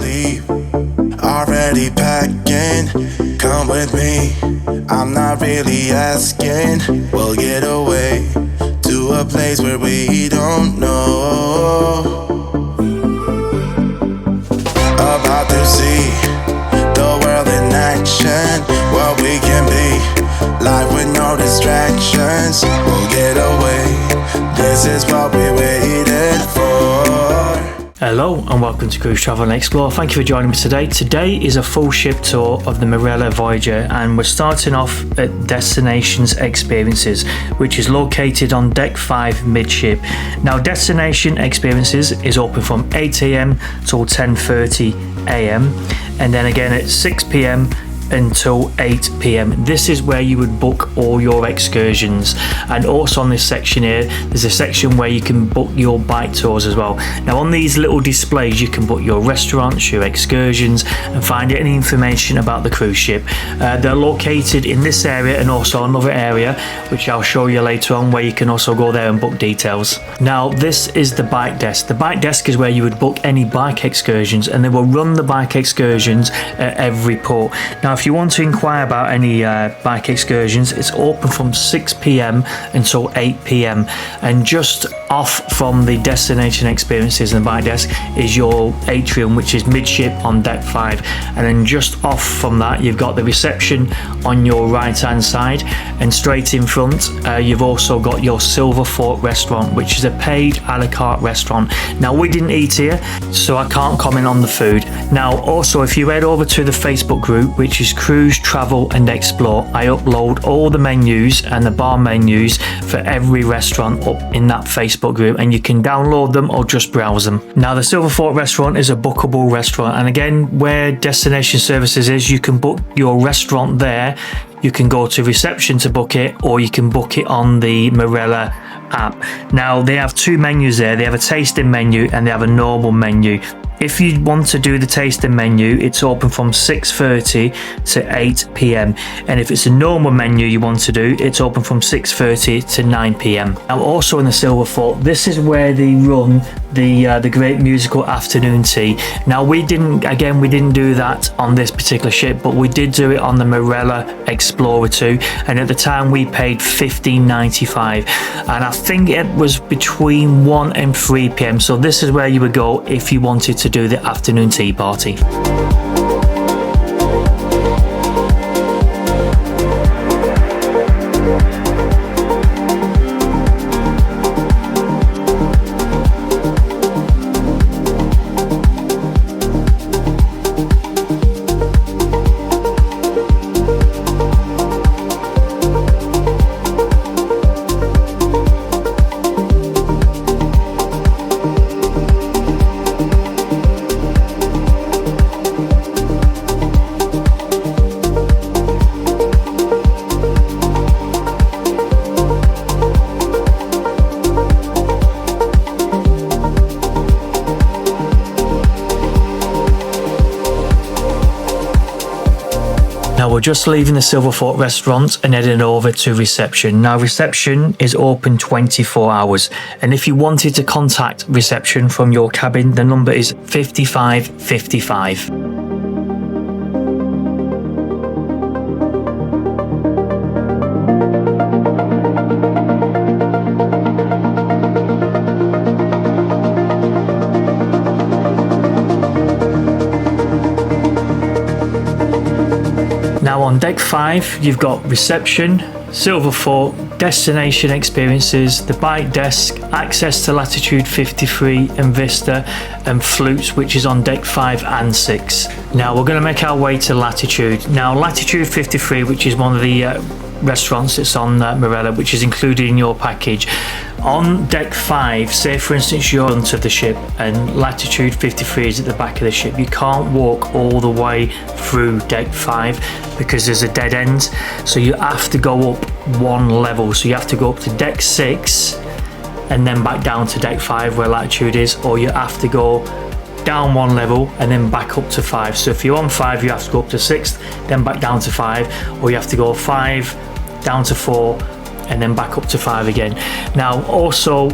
leave, already packing. Come with me, I'm not really asking. We'll get away to a place where we don't know. About to see the world in action, what we can be, life with no distractions. We'll get away, this is what we waited for. Hello and welcome to Cruise Travel and Explore. Thank you for joining me today. Today is a full ship tour of the Marella Voyager, and we're starting off at Destinations Experiences, which is located on deck 5 midship. Now Destination Experiences is open from 8 AM till 10:30 AM and then again at 6 PM until 8 PM. This is where you would book all your excursions, and also on this section here there's a section where you can book your bike tours as well. Now on these little displays you can book your restaurants, your excursions, and find any information about the cruise ship. They're located in this area and also another area which I'll show you later on, where you can also go there and book details. Now this is the bike desk. The bike desk is where you would book any bike excursions, and they will run the bike excursions at every port. Now if you want to inquire about any bike excursions, it's open from 6 PM until 8 PM, and just off from the Destination Experiences and the bike desk is your atrium, which is midship on deck 5, and then just off from that you've got the reception on your right hand side, and straight in front you've also got your Silver Fork restaurant, which is a paid a la carte restaurant. Now we didn't eat here, so I can't comment on the food. Now also, if you head over to the Facebook group, which is Cruise Travel and Explore, I upload all the menus and the bar menus for every restaurant up in that Facebook group, and you can download them or just browse them. Now the Silver Fork restaurant is a bookable restaurant, and again, where Destination Services is, you can book your restaurant there. You can go to reception to book it, or you can book it on the Marella app. Now they have two menus there. They have a tasting menu and they have a normal menu. If you want to do the tasting menu, it's open from 6:30 to 8 PM, and if it's a normal menu you want to do, it's open from 6:30 to 9 PM. Now also in the Silver Fork, this is where they run the great musical afternoon tea. Now we didn't do that on this particular ship, but we did do it on the Marella Explorer 2, and at the time we paid $15.95, and I think it was between 1 and 3 PM. So this is where you would go if you wanted to do the afternoon tea party. Now we're just leaving the Silver Fork restaurant and heading over to reception. Now reception is open 24 hours, and if you wanted to contact reception from your cabin, the number is 5555. Now on deck 5 you've got reception, Silver Fork, Destination Experiences, the bike desk, access to Latitude 53 and Vista, and Flutes, which is on deck 5 and 6. Now we're going to make our way to Latitude. Now Latitude 53, which is one of the restaurants that's on Marella, which is included in your package. On deck 5, say for instance you're on to the ship and Latitude 53 is at the back of the ship, you can't walk all the way through deck 5 because there's a dead end, so you have to go up one level. So you have to go up to deck 6 and then back down to deck 5 where Latitude is, or you have to go down one level and then back up to 5. So if you're on 5 you have to go up to 6, then back down to 5, or you have to go 5 down to 4 and then back up to 5 again. Now also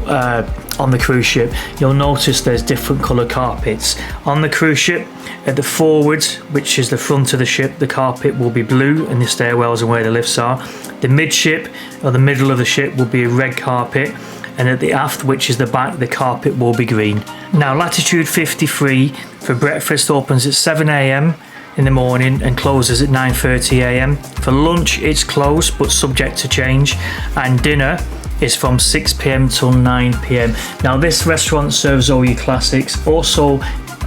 on the cruise ship, you'll notice there's different colour carpets. On the cruise ship, at the forward, which is the front of the ship, the carpet will be blue and the stairwells and where the lifts are. The midship, or the middle of the ship, will be a red carpet, and at the aft, which is the back, the carpet will be green. Now, Latitude 53 for breakfast opens at 7 a.m. in the morning and closes at 9:30 a.m. For lunch, it's closed but subject to change, and dinner is from 6 p.m. till 9 p.m. Now, this restaurant serves all your classics. Also,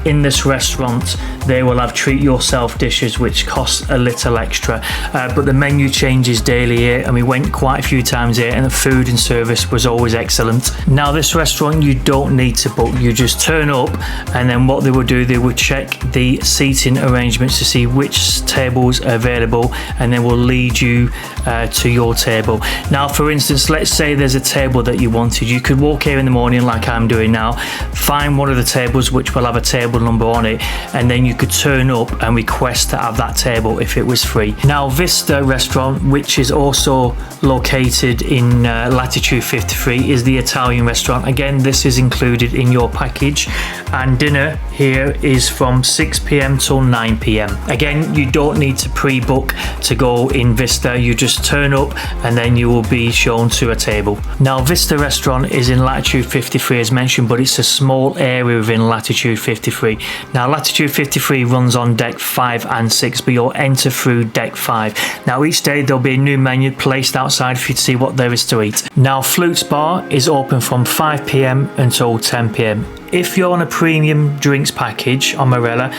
in this restaurant, they will have treat yourself dishes which cost a little extra, but the menu changes daily here, and we went quite a few times here, and the food and service was always excellent. Now, this restaurant, you don't need to book. You just turn up, and then what they would do, they would check the seating arrangements to see which tables are available, and then will lead you to your table. Now, for instance, let's say there's a table that you wanted. You could walk here in the morning like I'm doing now, find one of the tables which will have a table number on it, and then you could turn up and request to have that table if it was free. Now, Vista restaurant, which is also located in Latitude 53, is the Italian restaurant. Again, this is included in your package, and dinner here is from 6 p.m. till 9 p.m. Again, you don't need to pre-book to go in Vista. You just turn up and then you will be shown to a table. Now, Vista restaurant is in Latitude 53 as mentioned, but it's a small area within Latitude 53. Now, Latitude 53 runs on deck 5 and 6, but you'll enter through deck 5. Now, each day there'll be a new menu placed outside for you to see what there is to eat. Now, Flutes Bar is open from 5 p.m. until 10 p.m. If you're on a premium drinks package on Marella,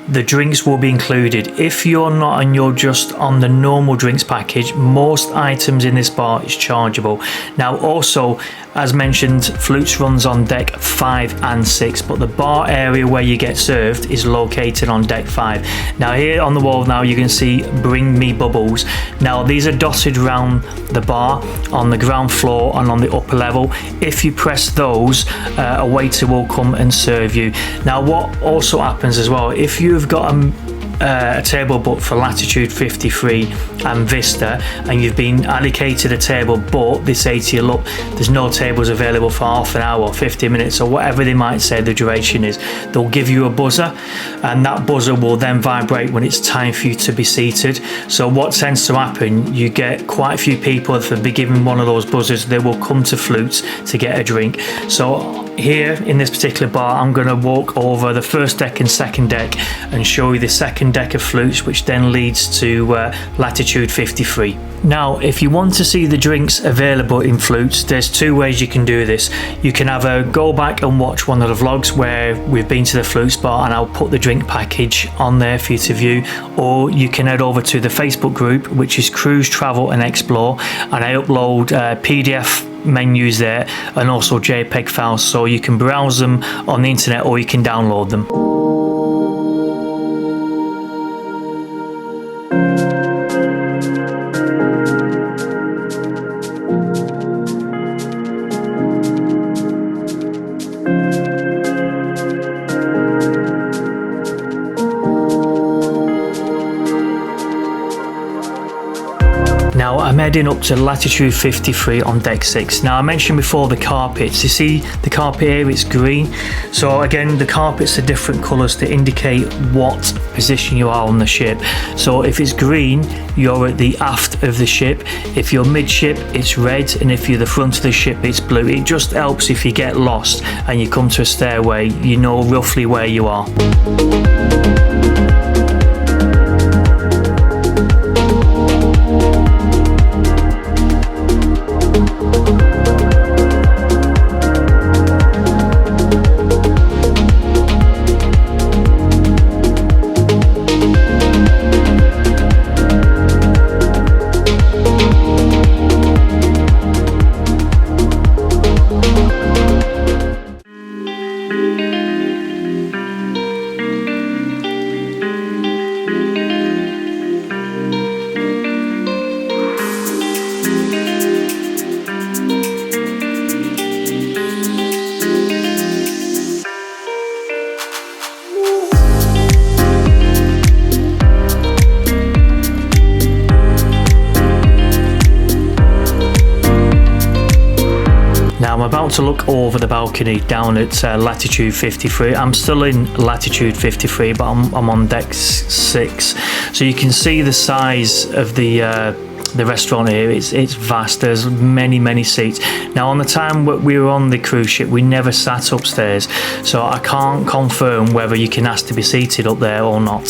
the drinks will be included. If you're not and you're just on the normal drinks package, most items in this bar is chargeable. Now, also, as mentioned, Flutes runs on deck 5 and 6, but the bar area where you get served is located on deck 5. Now, here on the wall now you can see Bring Me Bubbles. Now, these are dotted around the bar on the ground floor and on the upper level. If you press those, a waiter will come and serve you. Now, what also happens as well, if you've got a table booked for Latitude 53 and Vista, and you've been allocated a table, but they say to you, look, there's no tables available for half an hour or 50 minutes or whatever they might say the duration is, they'll give you a buzzer, and that buzzer will then vibrate when it's time for you to be seated. So what tends to happen, you get quite a few people that will be given one of those buzzers, they will come to Flutes to get a drink. So here in this particular bar, I'm going to walk over the first deck and second deck and show you the second deck of Flutes, which then leads to Latitude 53. Now, if you want to see the drinks available in Flutes, there's two ways you can do this. You can either go back and watch one of the vlogs where we've been to the Flutes bar and I'll put the drink package on there for you to view, or you can head over to the Facebook group, which is Cruise, Travel and Explore, and I upload PDF menus there and also JPEG files, so you can browse them on the internet or you can download them. Now, I'm heading up to Latitude 53 on deck 6. Now, I mentioned before the carpets. You see the carpet here, it's green. So again, the carpets are different colours to indicate what position you are on the ship. So if it's green, you're at the aft of the ship. If you're midship, it's red. And if you're the front of the ship, it's blue. It just helps if you get lost and you come to a stairway, you know roughly where you are. about to look over the balcony down at Latitude 53. I'm still in Latitude 53, but I'm on deck 6. So you can see the size of the restaurant here. It's vast. There's many seats. Now, on the time we were on the cruise ship, we never sat upstairs, so I can't confirm whether you can ask to be seated up there or not.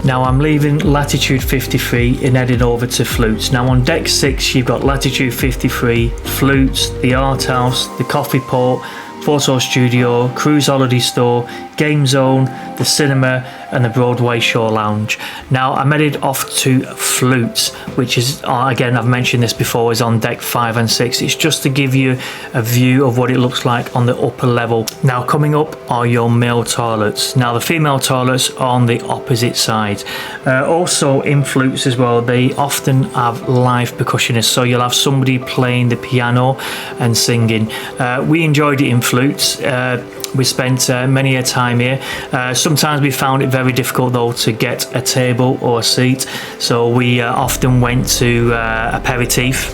Now I'm leaving Latitude 53 and heading over to Flutes. Now on deck 6 you've got Latitude 53, Flutes, the Art House, the Coffee Port, Photo Studio, Cruise Holiday Store, Game Zone, the cinema and the Broadway Shore Lounge. Now I'm headed off to Flutes, which is, again I've mentioned this before, is on deck 5 and 6. It's just to give you a view of what it looks like on the upper level. Now coming up are your male toilets. Now the female toilets are on the opposite side. Also in Flutes as well, they often have live percussionists, so you'll have somebody playing the piano and singing. We enjoyed it in Flutes. We spent many a time here. Sometimes we found it very difficult though to get a table or a seat, so we often went to aperitif.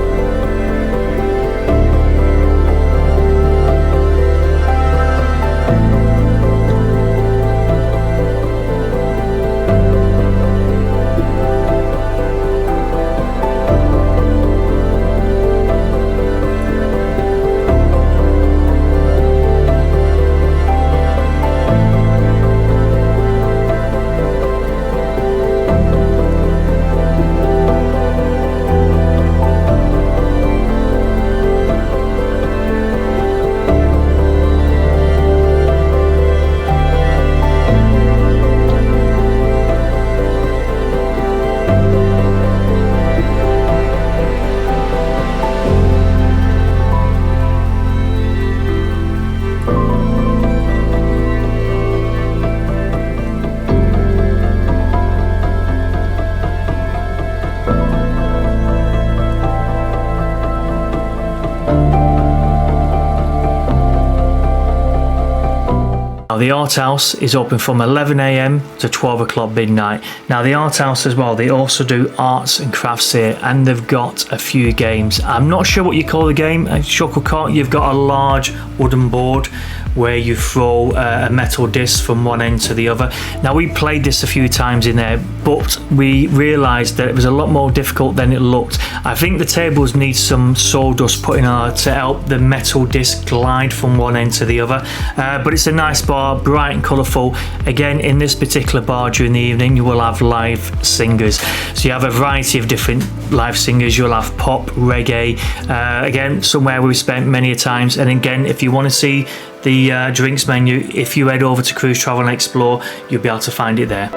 The Art House is open from 11 AM to 12 o'clock midnight. Now the Art House as well, they also do arts and crafts here, and they've got a few games. I'm not sure what you call the game. At Shuttlecock you've got a large wooden board where you throw a metal disc from one end to the other. Now we played this a few times in there, but we realised that it was a lot more difficult than it looked. I think the tables need some sawdust put in to help the metal disc glide from one end to the other. But it's a nice bar, bright and colourful. Again, in this particular bar during the evening you will have live singers. So you have a variety of different live singers. You'll have pop, reggae, again somewhere we spent many a times. And again, if you want to see the drinks menu, if you head over to Cruise Travel and Explore, you'll be able to find it there.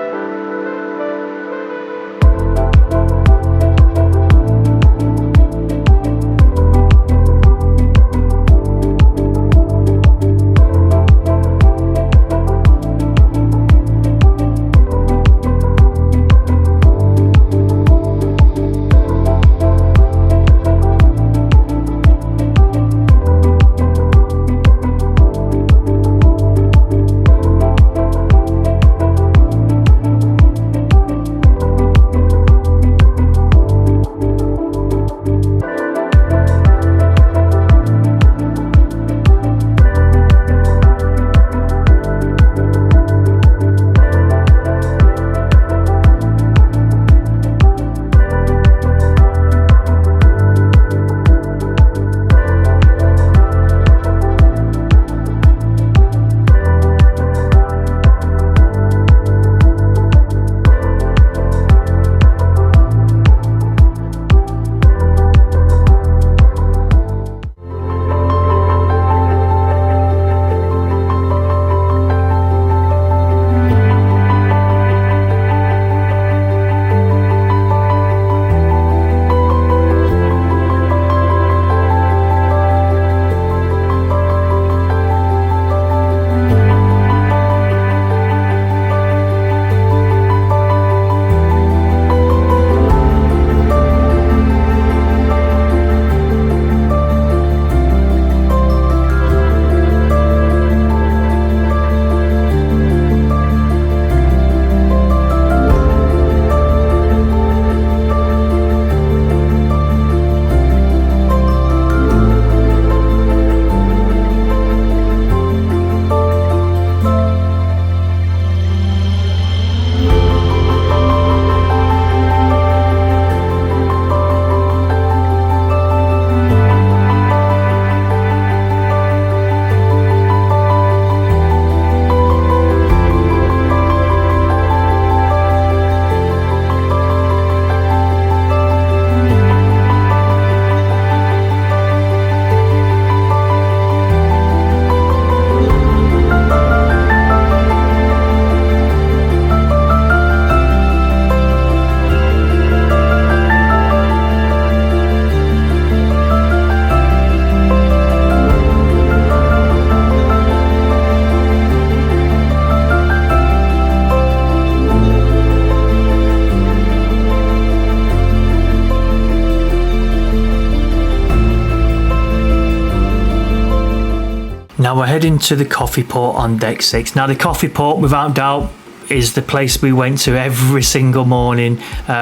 Now we're heading to the coffee port on deck 6. Now the coffee port, without doubt, is the place we went to every single morning.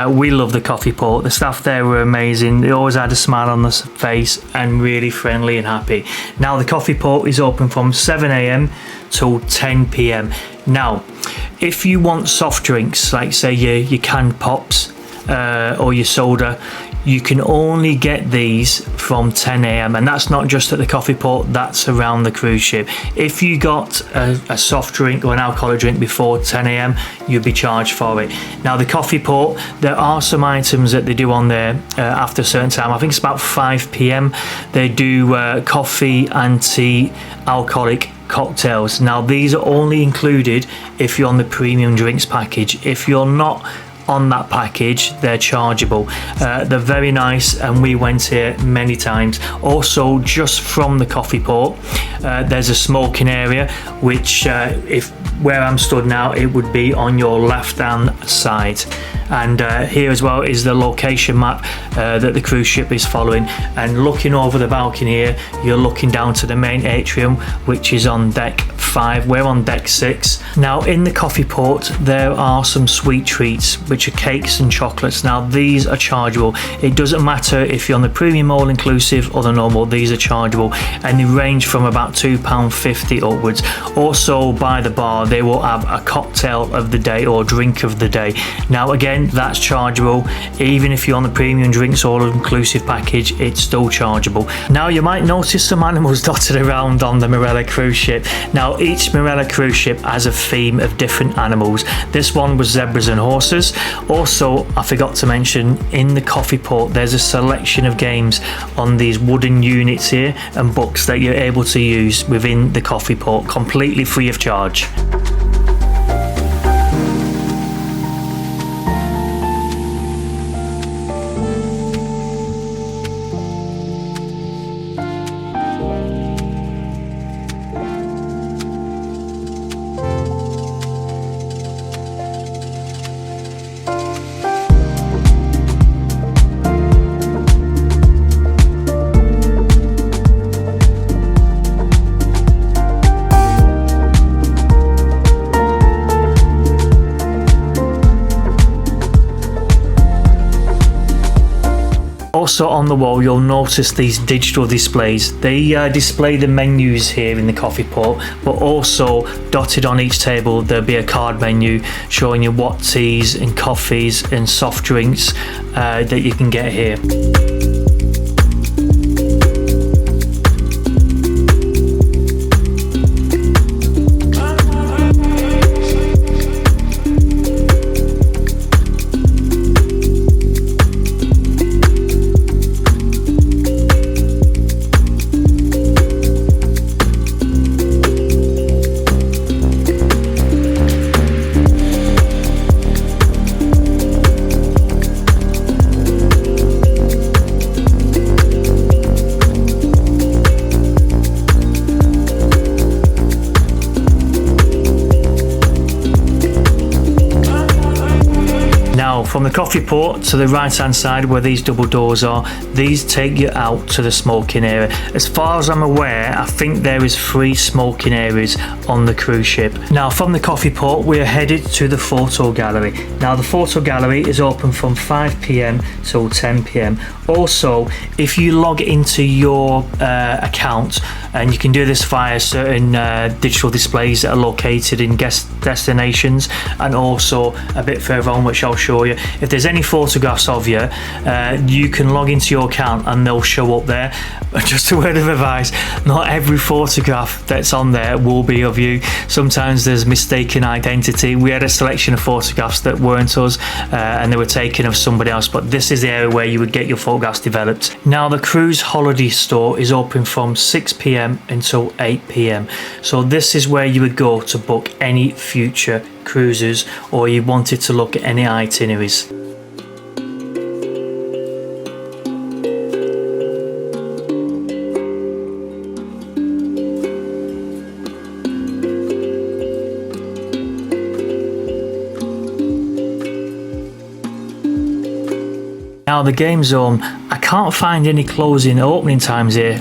We love the coffee port. The staff there were amazing. They always had a smile on their face and really friendly and happy. Now the coffee port is open from 7 a.m. till 10 p.m. Now, if you want soft drinks, like say your canned pops or your soda, you can only get these from 10 a.m. and that's not just at the coffee port, that's around the cruise ship. If you got a soft drink or an alcoholic drink before 10 a.m. you'll be charged for it. Now the coffee port, there are some items that they do on there after a certain time. I think it's about 5 p.m. They do coffee and tea alcoholic cocktails. Now these are only included if you're on the premium drinks package. If you're not on that package, they're chargeable. They're very nice and we went here many times. Also, just from the coffee port, there's a smoking area, which if where I'm stood now, it would be on your left hand side. And here as well is the location map that the cruise ship is following, and looking over the balcony here, you're looking down to the main atrium, which is on deck 5. We're on deck 6. Now in the coffee port there are some sweet treats, which are cakes and chocolates. Now these are chargeable. It doesn't matter if you're on the premium all inclusive or the normal, these are chargeable, and they range from about £2.50 upwards. Also by the bar they will have a cocktail of the day or drink of the day. Now again, that's chargeable. Even if you're on the premium drinks all inclusive package, it's still chargeable. Now you might notice some animals dotted around on the Marella cruise ship. Now each Marella cruise ship has a theme of different animals. This one was zebras and horses. Also, I forgot to mention, in the coffee port there's a selection of games on these wooden units here and books that you're able to use within the coffee port, completely free of charge. Also on the wall you'll notice these digital displays. They display the menus here in the coffee port, but also dotted on each table there'll be a card menu showing you what teas and coffees and soft drinks that you can get here. From the coffee port to the right hand side where these double doors are, these take you out to the smoking area. As far as I'm aware, I think there is 3 smoking areas on the cruise ship. Now from the coffee port we are headed to the photo gallery. Now the photo gallery is open from 5 p.m. till 10 p.m. Also, if you log into your account, and you can do this via certain digital displays that are located in guest destinations and also a bit further on, which I'll show you. If there's any photographs of you, you can log into your account and they'll show up there. Just a word of advice, not every photograph that's on there will be of you. Sometimes there's mistaken identity. We had a selection of photographs that weren't us and they were taken of somebody else, but this is the area where you would get your photographs developed. Now the cruise holiday store is open from 6 p.m. until 8 p.m. So this is where you would go to book any future cruises or you wanted to look at any itineraries. Now the game zone, I can't find any closing opening times here.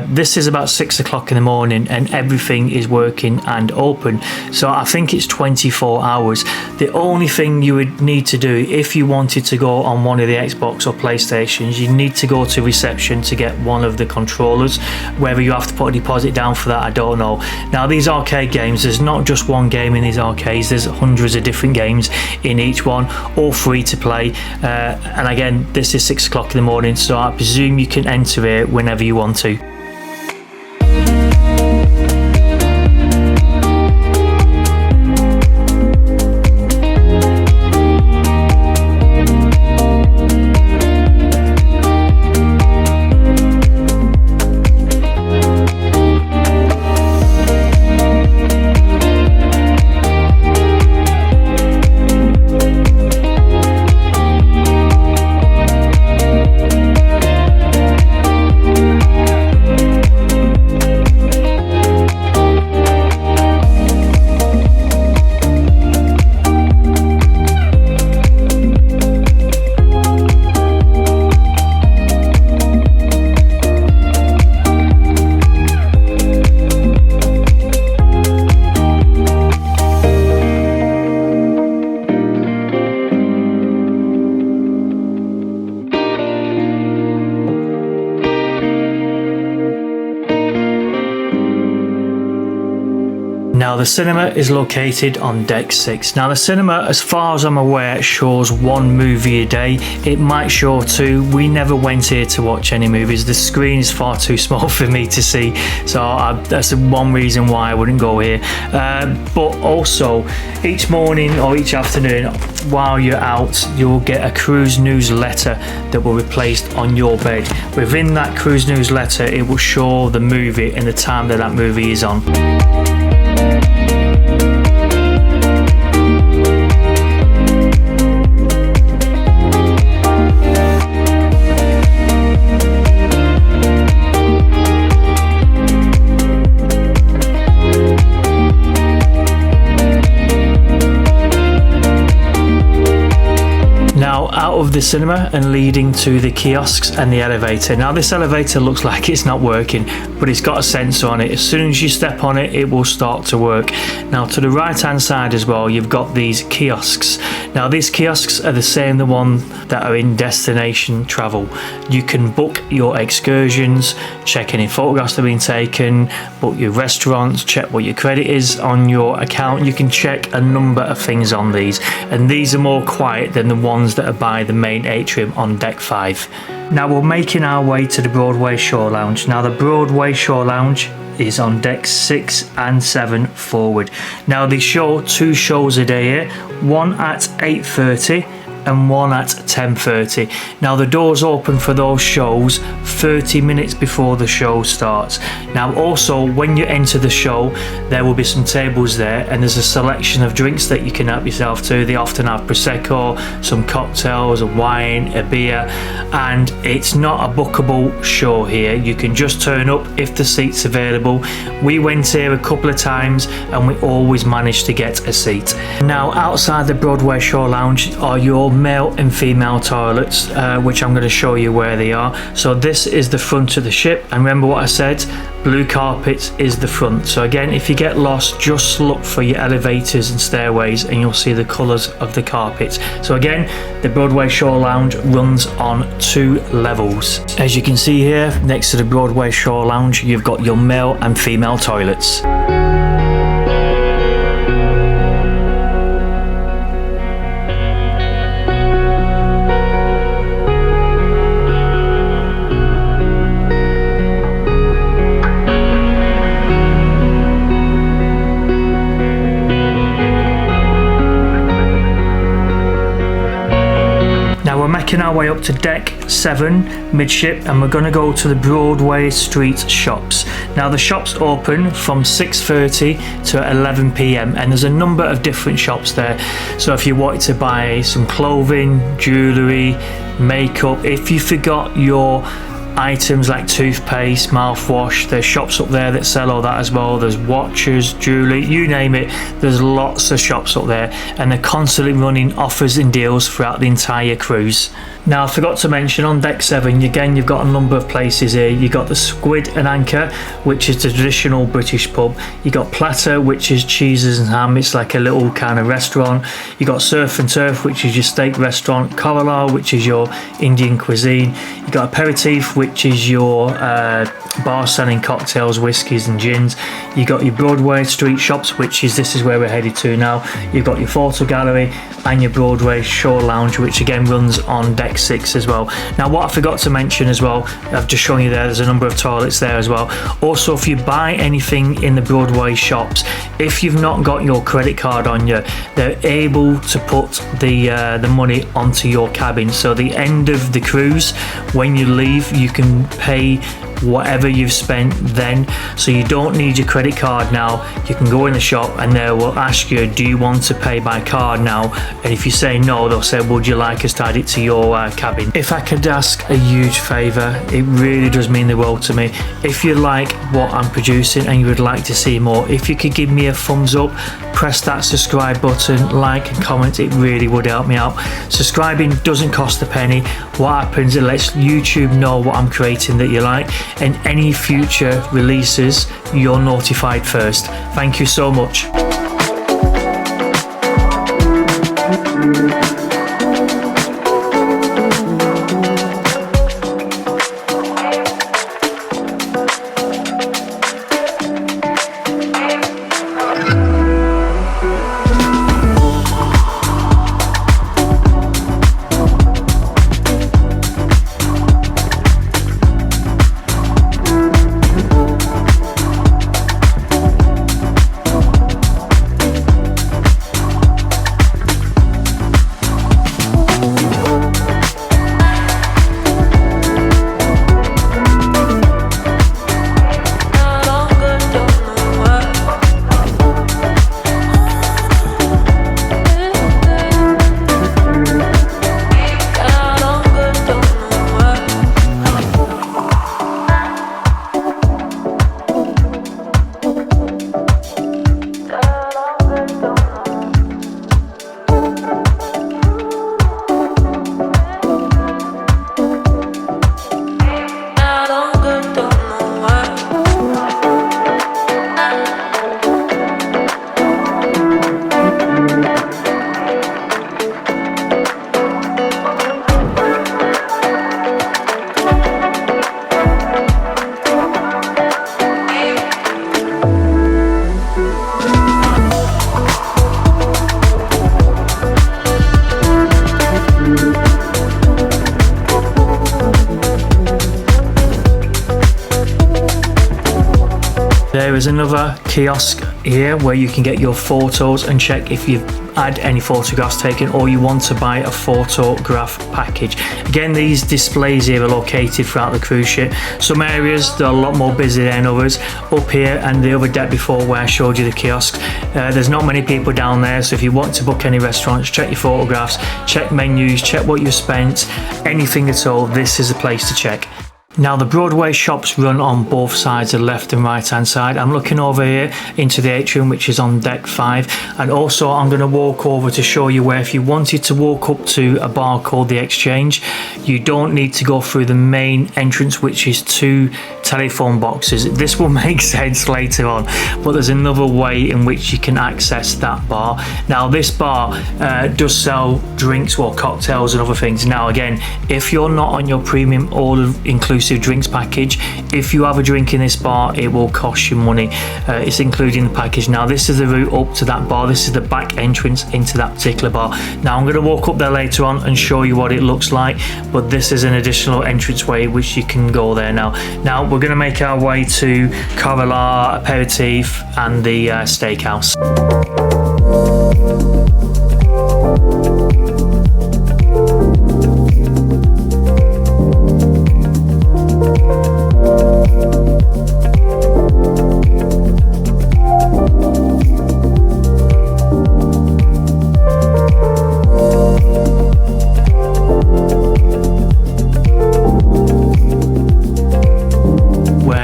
This is about 6 o'clock in the morning and everything is working and open. So I think it's 24 hours. The only thing you would need to do if you wanted to go on one of the Xbox or PlayStations, you need to go to reception to get one of the controllers. Whether you have to put a deposit down for that, I don't know. Now these arcade games, there's not just one game in these arcades, there's hundreds of different games in each one, all free to play. And again, this is 6 o'clock in the morning, so I presume you can enter it whenever you want to. Now the cinema is located on deck 6. Now the cinema, as far as I'm aware, shows one movie a day. It might show two. We never went here to watch any movies. The screen is far too small for me to see, so that's one reason why I wouldn't go here. But also each morning or each afternoon while you're out, you'll get a cruise newsletter that will be placed on your bed. Within that cruise newsletter, it will show the movie and the time that that movie is on. Out of the cinema and leading to the kiosks and the elevator. Now this elevator looks like it's not working, but it's got a sensor on it. As soon as you step on it, it will start to work. Now to the right hand side as well, you've got these kiosks. Now these kiosks are the same the one that are in destination travel. You can book your excursions, check any photographs that have been taken, book your restaurants, check what your credit is on your account. You can check a number of things on these, and these are more quiet than the ones that are by the main atrium on deck 5. Now we're making our way to the Broadway Shore Lounge. Now the Broadway Shore Lounge is on decks 6 and 7 forward. Now they show 2 shows a day here, one at 8:30 and one at 10:30. Now the doors open for those shows 30 minutes before the show starts. Now also when you enter the show, there will be some tables there and there's a selection of drinks that you can help yourself to. They often have Prosecco, some cocktails, a wine, a beer, and it's not a bookable show here. You can just turn up if the seat's available. We went here a couple of times and we always managed to get a seat. Now outside the Broadway Shore Lounge are your male and female toilets, which I'm going to show you where they are. So this is the front of the ship, and remember what I said, blue carpet is the front. So again, if you get lost, just look for your elevators and stairways and you'll see the colours of the carpets. So again, the Broadway Shore Lounge runs on 2 levels. As you can see here, next to the Broadway Shore Lounge, you've got your male and female toilets. Making our way up to deck 7 midship, and we're going to go to the Broadway Street shops. Now the shops open from 6:30 to 11 p.m. and there's a number of different shops there. So if you wanted to buy some clothing, jewellery, makeup, if you forgot your items like toothpaste, mouthwash. There's shops up there that sell all that as well. There's watches, jewellery, you name it. There's lots of shops up there, and they're constantly running offers and deals throughout the entire cruise. Now, I forgot to mention on deck 7, again, you've got a number of places here. You've got the Squid and Anchor, which is the traditional British pub. You got Platter, which is cheeses and ham. It's like a little kind of restaurant. You got Surf and Turf, which is your steak restaurant. Corala, which is your Indian cuisine. You got Aperitif, which is your bar selling cocktails, whiskies and gins. You got your Broadway street shops, which is, this is where we're headed to now. You've got your photo gallery and your Broadway shore lounge, which again runs on deck 6 as well. Now, what I forgot to mention as well, I've just shown you there's a number of toilets there as well. Also, if you buy anything in the Broadway shops, if you've not got your credit card on you, they're able to put the money onto your cabin. So the end of the cruise, when you leave, you can pay whatever you've spent then, so you don't need your credit card now. You can go in the shop and they will ask you, do you want to pay by card now? And if you say no, they'll say, would you like us to add it to your cabin? If I could ask a huge favour, it really does mean the world to me. If you like what I'm producing and you would like to see more, if you could give me a thumbs up, press that subscribe button, like and comment, it really would help me out. Subscribing doesn't cost a penny. What happens, it lets YouTube know what I'm creating that you like, and any future releases you're notified first. Thank you so much. There is another kiosk here where you can get your photos and check if you've had any photographs taken or you want to buy a photograph package. Again, these displays here are located throughout the cruise ship. Some areas they're a lot more busy than others. Up here and the other deck before where I showed you the kiosks, there's not many people down there, so if you want to book any restaurants, check your photographs, check menus, check what you've spent, anything at all, this is a place to check. Now, the Broadway shops run on both sides, the left and right hand side. I'm looking over here into the atrium, which is on deck 5, and also I'm going to walk over to show you where if you wanted to walk up to a bar called the Exchange, you don't need to go through the main entrance, which is 2 telephone boxes. This will make sense later on, but there's another way in which you can access that bar. Now, this bar does sell drinks or cocktails and other things. Now, again, if you're not on your premium all-inclusive drinks package, if you have a drink in this bar, it will cost you money. It's including the package. Now, this is the route up to that bar. This is the back entrance into that particular bar. Now, I'm going to walk up there later on and show you what it looks like, but this is an additional entranceway which you can go there now. Now, we're going to make our way to Corala, Aperitif and the steakhouse.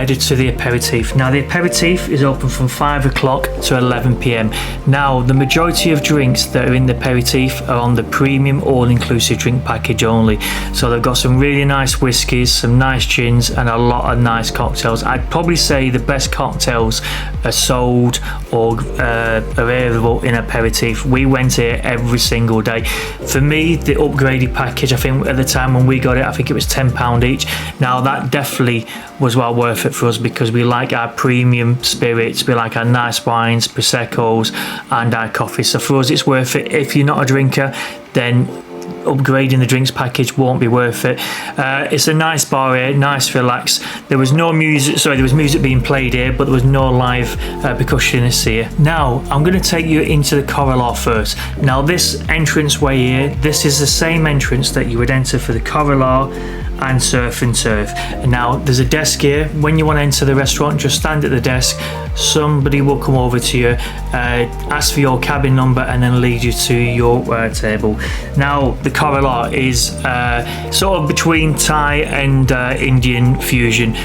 headed to the aperitif. Now the aperitif is open from 5 o'clock to 11 p.m. Now the majority of drinks that are in the aperitif are on the premium all-inclusive drink package only. So they've got some really nice whiskies, some nice gins, and a lot of nice cocktails. I'd probably say the best cocktails are sold or available in aperitif. We went here every single day. For me, the upgraded package, I think at the time when we got it, I think it was £10 each. Now that definitely was well worth it for us because we like our premium spirits, we like our nice wines, Prosecco's, and our coffee. So for us it's worth it. If you're not a drinker, then upgrading the drinks package won't be worth it. It's a nice bar here, nice relax. There was no music, there was music being played here, but there was no live percussionists here. Now I'm going to take you into the corridor first. Now this entrance way here, this is the same entrance that you would enter for the corridor and surf and turf. Now there's a desk here. When you want to enter the restaurant, just stand at the desk, somebody will come over to you, ask for your cabin number, and then lead you to your table. Now the corridor is sort of between Thai and Indian fusion.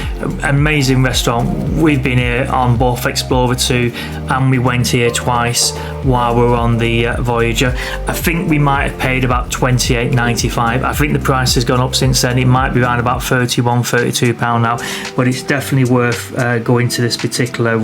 Amazing restaurant. We've been here on both Explorer 2 and we went here twice while we were on the Voyager. I think we might have paid about $28.95. I think the price has gone up since then. It might be around about £32 now, but it's definitely worth going to this particular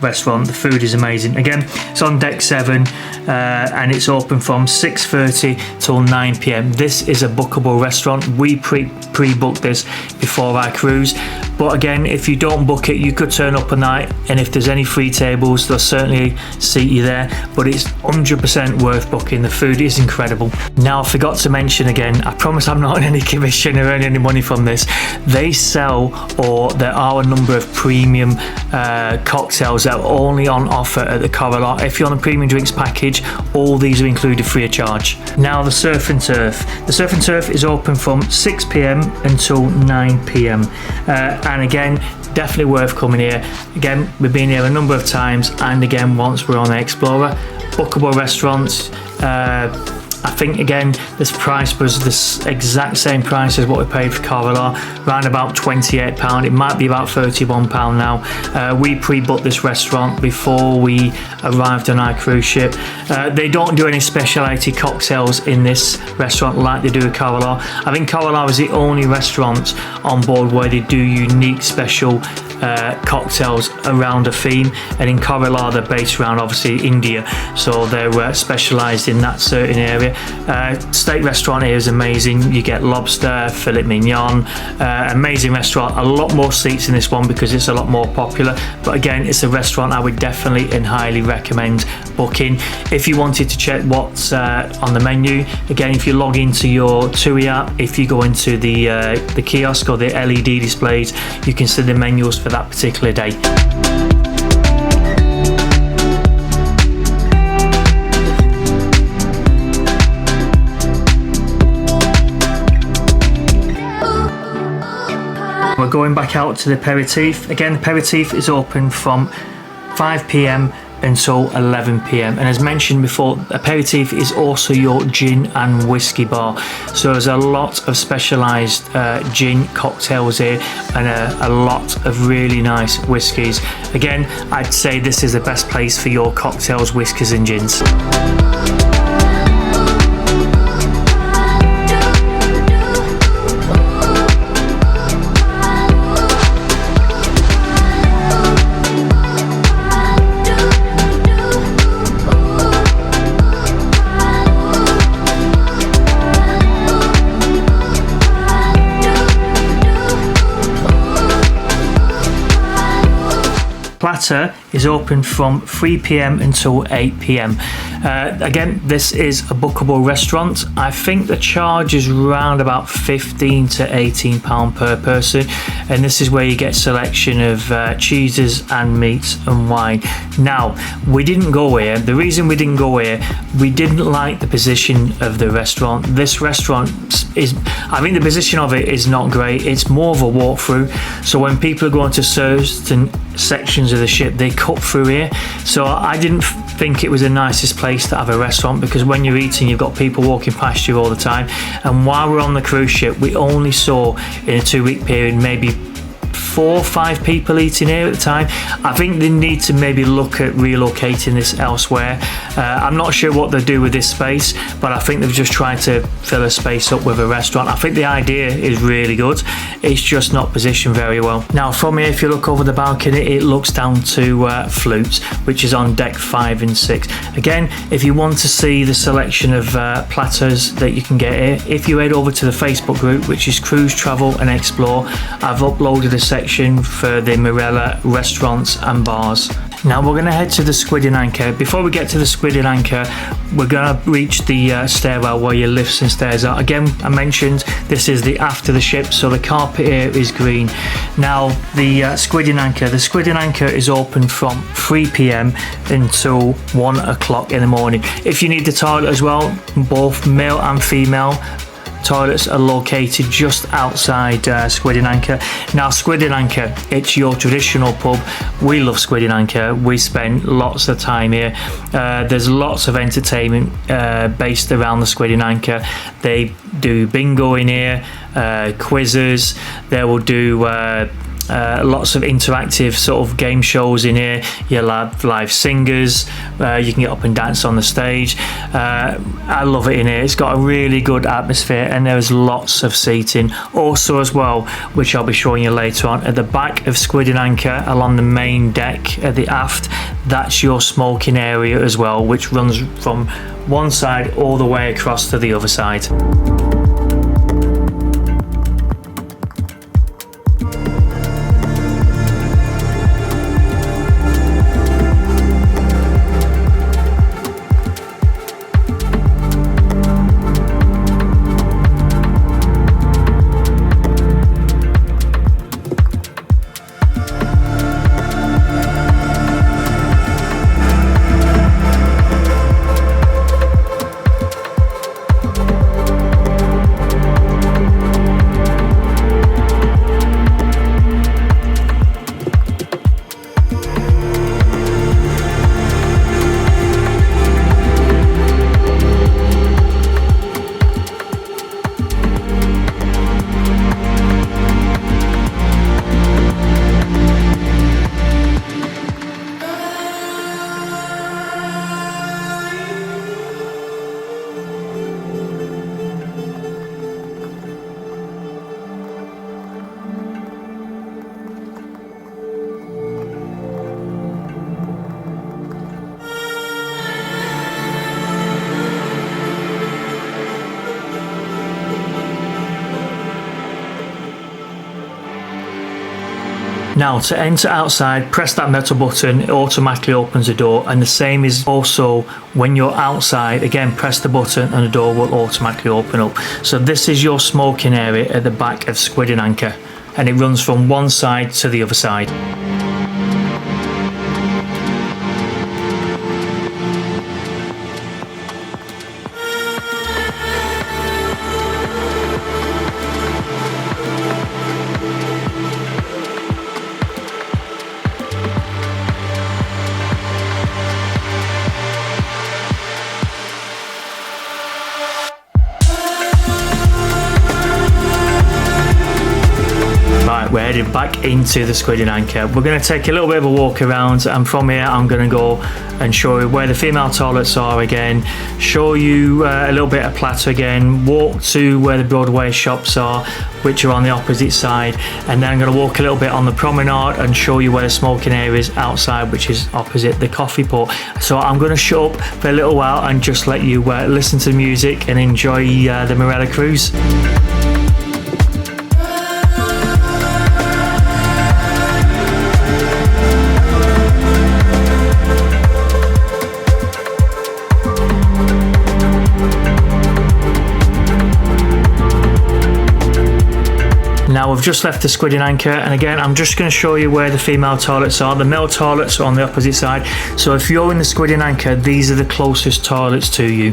restaurant. The food is amazing. Again, it's on deck 7 and it's open from 6:30 till 9 p.m. This is a bookable restaurant. We pre-booked this before our cruise, but again, if you don't book it, you could turn up a night, and if there's any free tables, they'll certainly seat you there, but it's 100% worth booking. The food is incredible. Now I forgot to mention again, I promise I'm not on any commission or earning any money from this, they sell, or there are a number of premium cocktails that are only on offer at the corridor. If you're on a premium drinks package, all these are included free of charge. Now the surf and turf. The surf and turf is open from 6 p.m. until 9 p.m. And again, definitely worth coming here. Again, we've been here a number of times, and again, once we're on the Explorer. Bookable restaurants. I think again this price was the exact same price as what we paid for Corridor, around about £28. It might be about £31 now. We pre-booked this restaurant before we arrived on our cruise ship. They don't do any specialty cocktails in this restaurant like they do at Corridor. I think Corridor is the only restaurant on board where they do unique special cocktails around a theme, and in Corridor they're based around obviously India, so they're specialised in that certain area. Steak restaurant here is amazing. You get lobster, filet mignon, amazing restaurant. A lot more seats in this one because it's a lot more popular, but again, it's a restaurant I would definitely and highly recommend booking. If you wanted to check what's on the menu, again, if you log into your TUI app, if you go into the kiosk or the LED displays, you can see the menus for that particular day. We're going back out to the aperitif. Again, the aperitif is open from 5 p.m. until 11 p.m. and as mentioned before, aperitif is also your gin and whiskey bar, so there's a lot of specialised gin cocktails here and a lot of really nice whiskies. Again, I'd say this is the best place for your cocktails, whiskies and gins. Platter is open from 3 p.m. until 8 p.m. Again, this is a bookable restaurant. I think the charge is around about £15 to £18 per person, and this is where you get selection of cheeses and meats and wine. Now, we didn't go here. The reason we didn't go here, we didn't like the position of the restaurant. This restaurant is, I think the position of it is not great. It's more of a walkthrough, so when people are going to certain sections of the ship, they cut through here. So I didn't think it was the nicest place to have a restaurant, because when you're eating, you've got people walking past you all the time. And while we're on the cruise ship, we only saw in a 2-week period maybe 4 or 5 people eating here at the time. I think they need to maybe look at relocating this elsewhere. I'm not sure what they'll do with this space, but I think they've just tried to fill a space up with a restaurant. I think the idea is really good. It's just not positioned very well. Now from here, if you look over the balcony, it looks down to Flutes, which is on deck 5 and 6. Again, if you want to see the selection of platters that you can get here, if you head over to the Facebook group, which is Cruise, Travel and Explore, I've uploaded a section for the Marella restaurants and bars. Now we're going to head to the Squid and Anchor. Before we get to the Squid and Anchor, we're going to reach the stairwell where your lifts and stairs are. Again, I mentioned this is the after the ship, so the carpet here is green. Now the Squid and Anchor is open from 3 p.m. until 1 o'clock in the morning. If you need the toilet as well, both male and female toilets are located just outside Squid and Anchor. Now Squid and Anchor, it's your traditional pub. We love Squid and Anchor. We spend lots of time here. There's lots of entertainment based around the Squid and Anchor. They do bingo in here, quizzes. They will do lots of interactive sort of game shows in here. You'll have live singers. You can get up and dance on the stage. I love it in here. It's got a really good atmosphere and there's lots of seating. Also as well, which I'll be showing you later on, at the back of Squid and Anchor along the main deck at the aft, that's your smoking area as well, which runs from one side all the way across to the other side. Now to enter outside, press that metal button, it automatically opens the door, and the same is also when you're outside, again press the button and the door will automatically open up. So this is your smoking area at the back of Squid and Anchor, and it runs from one side to the other side. We're heading back into the Squid and Anchor. We're going to take a little bit of a walk around, and from here I'm going to go and show you where the female toilets are again, show you a little bit of platter again, walk to where the Broadway shops are, which are on the opposite side, and then I'm going to walk a little bit on the promenade and show you where the smoking area is outside, which is opposite the coffee pot. So I'm going to shut up for a little while and just let you listen to the music and enjoy the Marella Cruise. Now we've just left the Squid and Anchor, and again I'm just going to show you where the female toilets are. The male toilets are on the opposite side, so if you're in the Squid and Anchor, these are the closest toilets to you.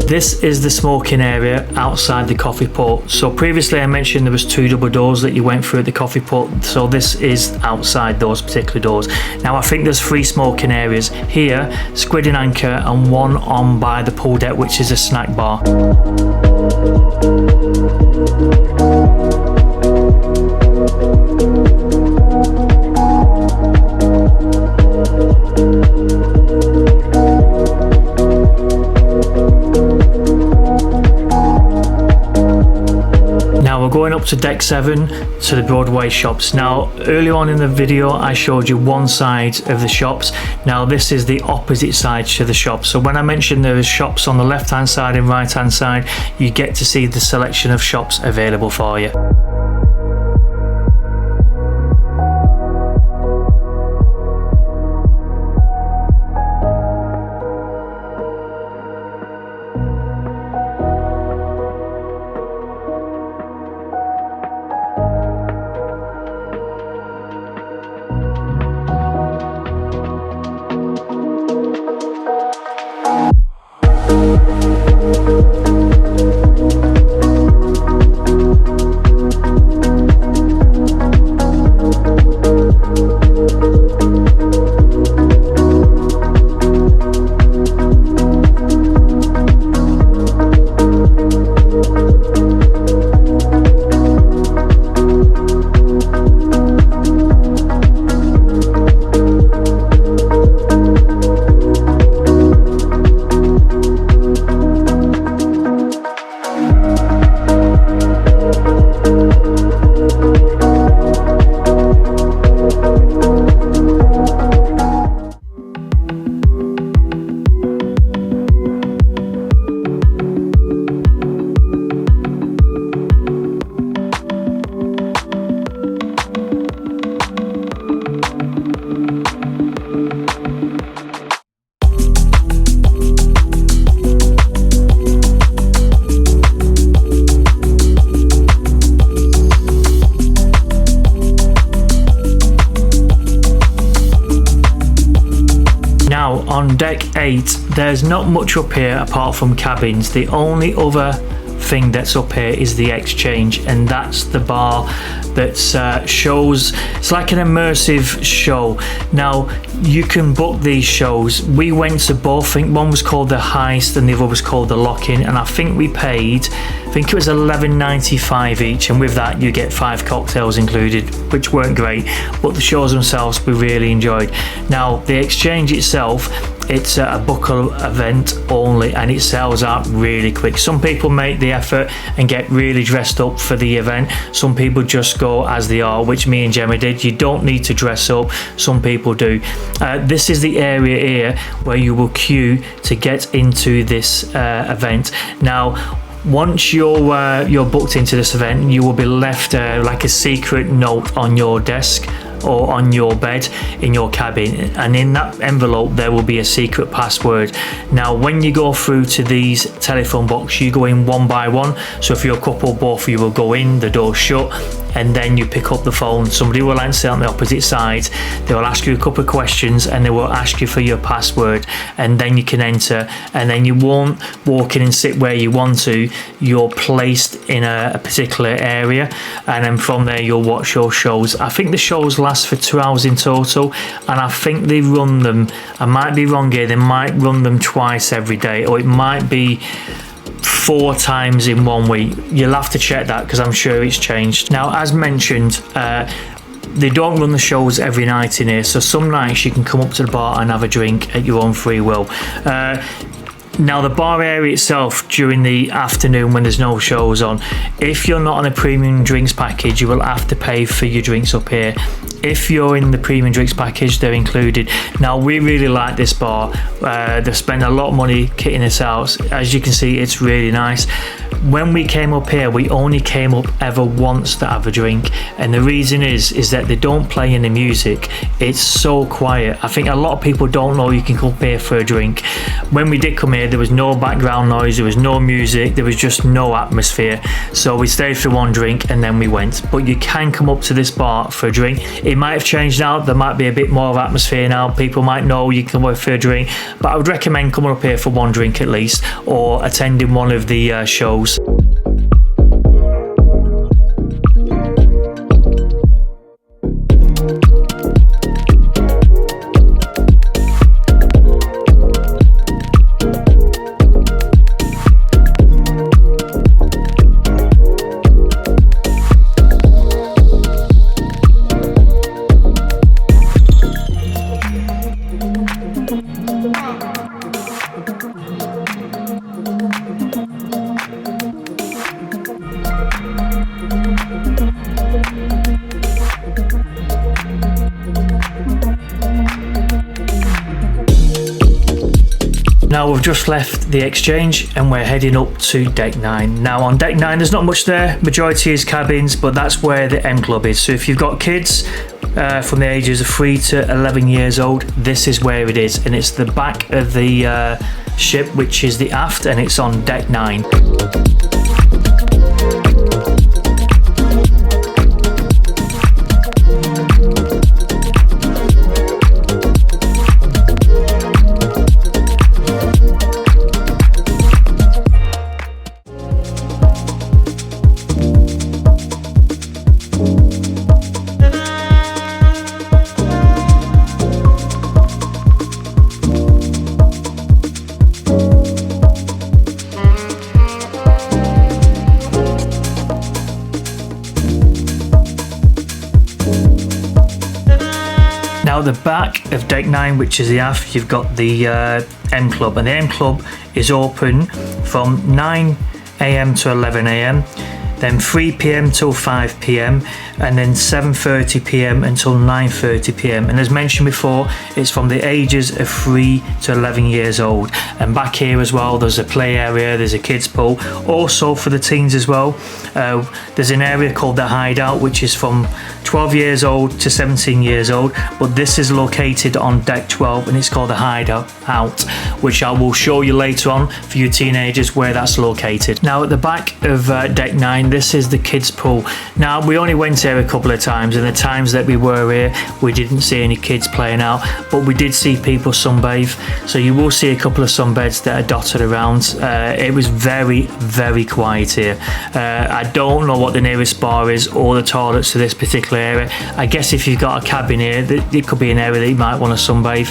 This is the smoking area outside the coffee pot. So previously I mentioned there was 2 double doors that you went through at the coffee pot. So this is outside those particular doors. Now I think there's 3 smoking areas here, Squid and Anchor, and one on by the pool deck, which is a snack bar. Now we're going up to deck 7 to the Broadway shops. Now earlier on in the video I showed you one side of the shops. Now this is the opposite side to the shops. So when I mentioned there are shops on the left hand side and right hand side, you get to see the selection of shops available for you. On deck 8 there's not much up here apart from cabins. The only other thing that's up here is the exchange, and that's the bar that shows, it's like an immersive show. Now you can book these shows. We went to both. I think one was called the Heist and the other was called the Lock-In, and I think we paid, I think it was $11.95 each, and with that you get 5 cocktails included, which weren't great, but the shows themselves we really enjoyed. Now the exchange itself, it's a buckle event only, and it sells out really quick. Some people make the effort and get really dressed up for the event. Some people just go as they are, which me and Gemma did. You don't need to dress up. Some people do. This is the area here where you will queue to get into this event. Now once you're booked into this event, you will be left like a secret note on your desk or on your bed in your cabin, and in that envelope there will be a secret password. Now when you go through to these telephone box, you go in one by one. So if you're a couple, both of you will go in, the door shut, and then you pick up the phone. Somebody will answer on the opposite side. They will ask you a couple of questions and they will ask you for your password, and then you can enter, and then you won't walk in and sit where you want to. You're placed in a particular area, and then from there you'll watch your shows. I think the shows last for 2 hours in total, and I think they run them, I might be wrong here, they might run them twice every day, or it might be 4 times in 1 week. You'll have to check that because I'm sure it's changed. Now, as mentioned, they don't run the shows every night in here, so some nights you can come up to the bar and have a drink at your own free will. Now, the bar area itself during the afternoon when there's no shows on, if you're not on a premium drinks package, you will have to pay for your drinks up here. If you're in the premium drinks package, they're included. Now, we really like this bar. They've spent a lot of money kitting this out. As you can see, it's really nice. When we came up here, we only came up ever once to have a drink, and the reason is that they don't play any music. It's so quiet. I think a lot of people don't know you can come up here for a drink. When we did come here, there was no background noise, there was no music, there was just no atmosphere. So we stayed for one drink and then we went. But you can come up to this bar for a drink. It might have changed now. There might be a bit more of atmosphere now. People might know you can come up for a drink, but I would recommend coming up here for one drink at least, or attending one of the shows. Now we've just left the exchange and we're heading up to deck 9. Now on deck 9 there's not much there, majority is cabins, but that's where the M Club is. So if you've got kids from the ages of 3 to 11 years old, this is where it is, and it's the back of the ship, which is the aft, and it's on deck 9. Now the back of deck 9, which is the aft, you've got the M Club, and the M Club is open from 9 AM to 11 AM, then 3 PM till 5 PM, and then 7:30 PM until 9:30 PM. And as mentioned before, it's from the ages of 3 to 11 years old. And back here as well, there's a play area, there's a kids pool, also for the teens as well. There's an area called the Hideout, which is from 12 years old to 17 years old, but this is located on deck 12 and it's called the Hideout, which I will show you later on for you teenagers where that's located. Now at the back of deck 9, this is the kids pool. Now we only went here a couple of times, and the times that we were here we didn't see any kids playing out, but we did see people sunbathe, so you will see a couple of sunbeds that are dotted around. It was very quiet here. I don't know what the nearest bar is or the toilets to this particular area. I guess if you've got a cabin here, it could be an area that you might want to sunbathe.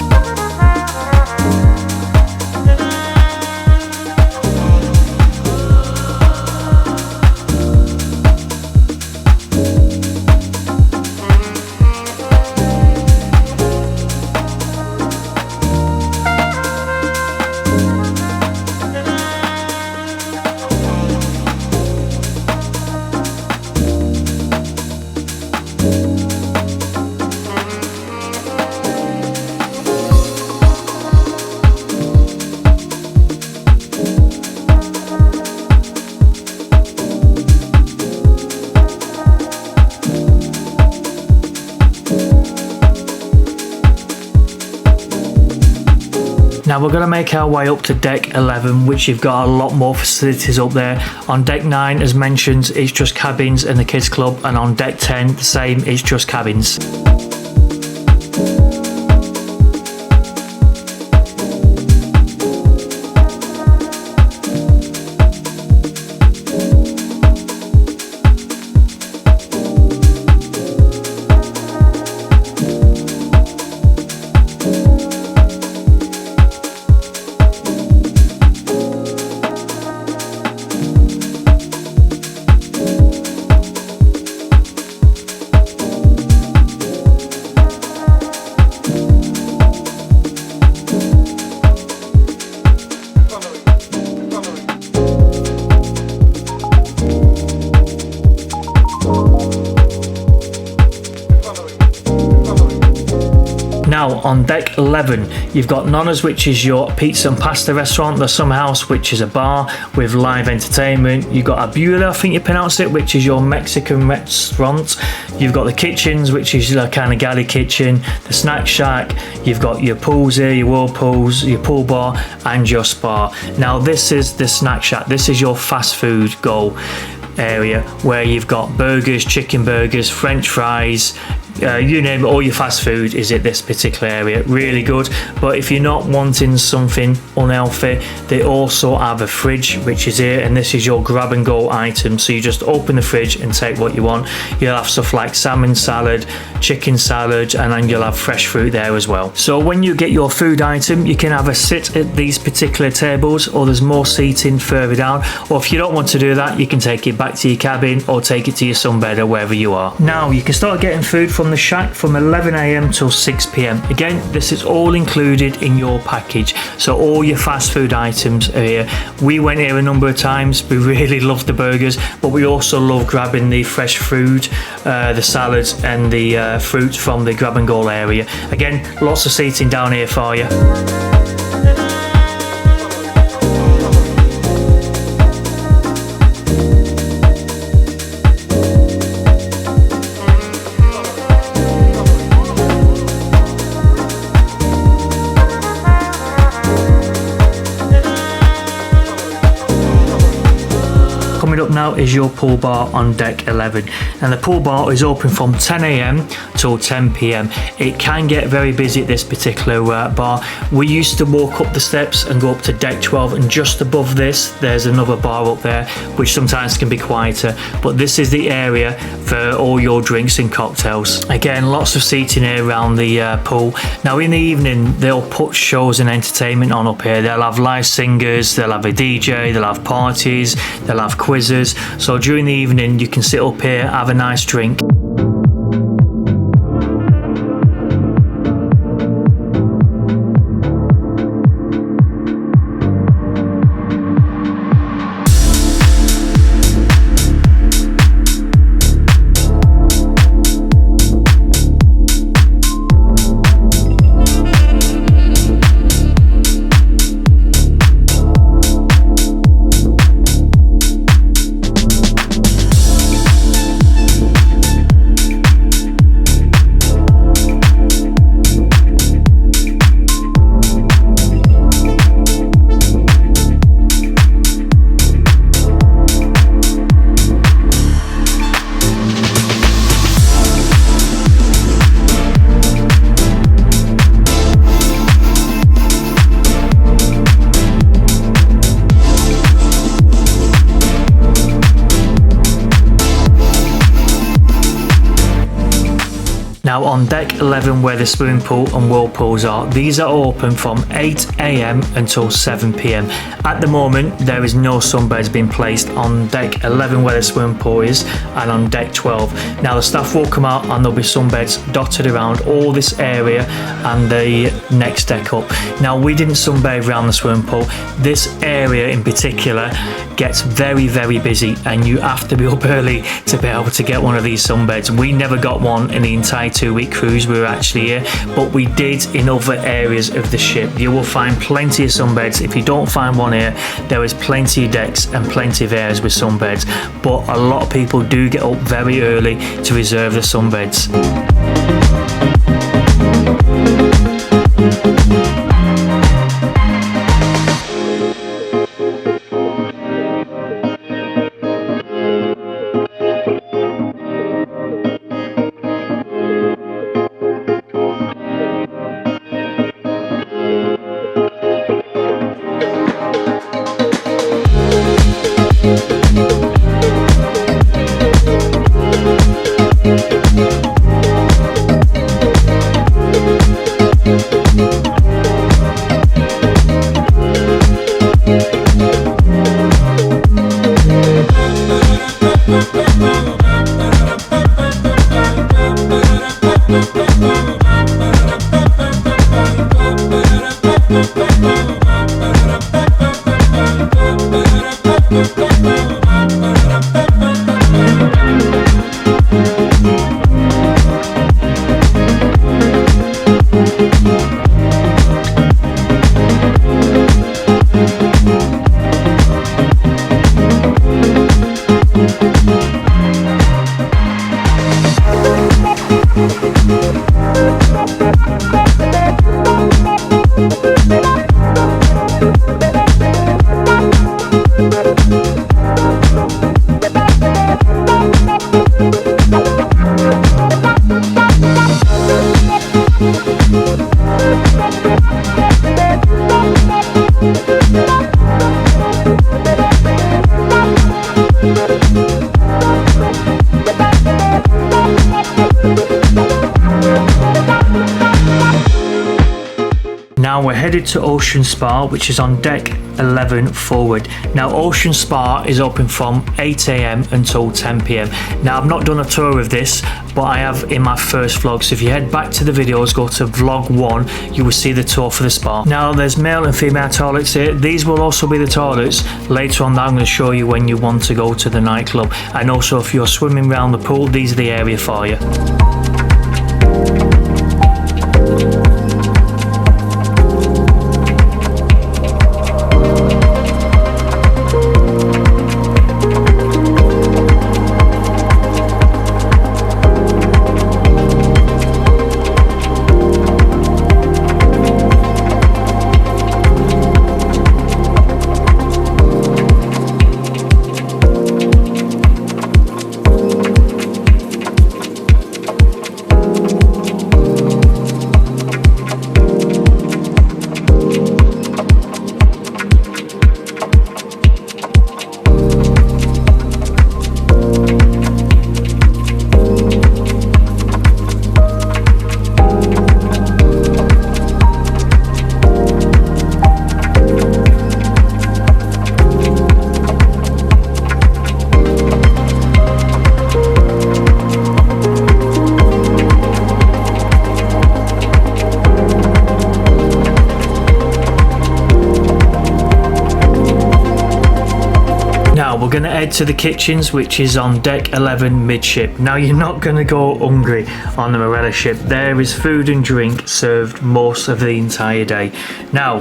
Now we're going to make our way up to deck 11, which you've got a lot more facilities up there. On deck 9, as mentioned, it's just cabins and the kids club, and on deck 10 the same, it's just cabins. Now on deck 11, you've got Nonna's, which is your pizza and pasta restaurant. The Summer House, which is a bar with live entertainment. You've got Abula, I think you pronounce it, which is your Mexican restaurant. You've got the kitchens, which is the kind of galley kitchen, the snack shack. You've got your pools here, your whirlpools, your pool bar, and your spa. Now this is the snack shack. This is your fast food goal area where you've got burgers, chicken burgers, French fries, you name it, all your fast food is at this particular area. Really good. But if you're not wanting something unhealthy, they also have a fridge, which is here, and this is your grab and go item. So you just open the fridge and take what you want. You'll have stuff like salmon salad, chicken salad, and then you'll have fresh fruit there as well. So when you get your food item, you can have a sit at these particular tables, or there's more seating further down, or if you don't want to do that, you can take it back to your cabin or take it to your sunbed or wherever you are. Now you can start getting food from the shack from 11 a.m. till 6 p.m. Again, this is all included in your package, so all your fast food items are here. We went here a number of times. We really loved the burgers, but we also love grabbing the fresh food, the salads and the fruit from the grab and go area. Again, lots of seating down here for you. Coming up now is your pool bar on deck 11, and the pool bar is open from 10 a.m. till 10 p.m. It can get very busy at this particular bar. We used to walk up the steps and go up to deck 12, and just above this there's another bar up there which sometimes can be quieter, but this is the area for all your drinks and cocktails. Again, lots of seating here around the pool. Now in the evening they'll put shows and entertainment on up here. They'll have live singers, they'll have a DJ, they'll have parties, they'll have quizzes. So during the evening you can sit up here, have a nice drink. Now on deck 11, where the swimming pool and whirlpools are, these are open from 8 a.m. until 7 p.m. At the moment there is no sunbeds being placed on deck 11 where the swimming pool is, and on deck 12. Now the staff will come out and there'll be sunbeds dotted around all this area and the next deck up. Now we didn't sunbathe around the swimming pool. This area in particular gets very, very busy, and you have to be up early to be able to get one of these sunbeds. We never got one in the entire 2-week cruise we were actually here, but we did in other areas of the ship. You will find plenty of sunbeds. If you don't find one here, there is plenty of decks and plenty of areas with sunbeds, but a lot of people do get up very early to reserve the sunbeds. headed to Ocean Spa, which is on deck 11 forward. Now Ocean Spa is open from 8 a.m. until 10 p.m. Now I've not done a tour of this, but I have in my first vlog, so if you head back to the videos, go to vlog 1, you will see the tour for the spa. Now there's male and female toilets here. These will also be the toilets later on that I'm going to show you when you want to go to the nightclub, and also if you're swimming around the pool, these are the area for you. We're going to head to the kitchens, which is on deck 11 midship. Now you're not going to go hungry on the Marella ship. There is food and drink served most of the entire day. Now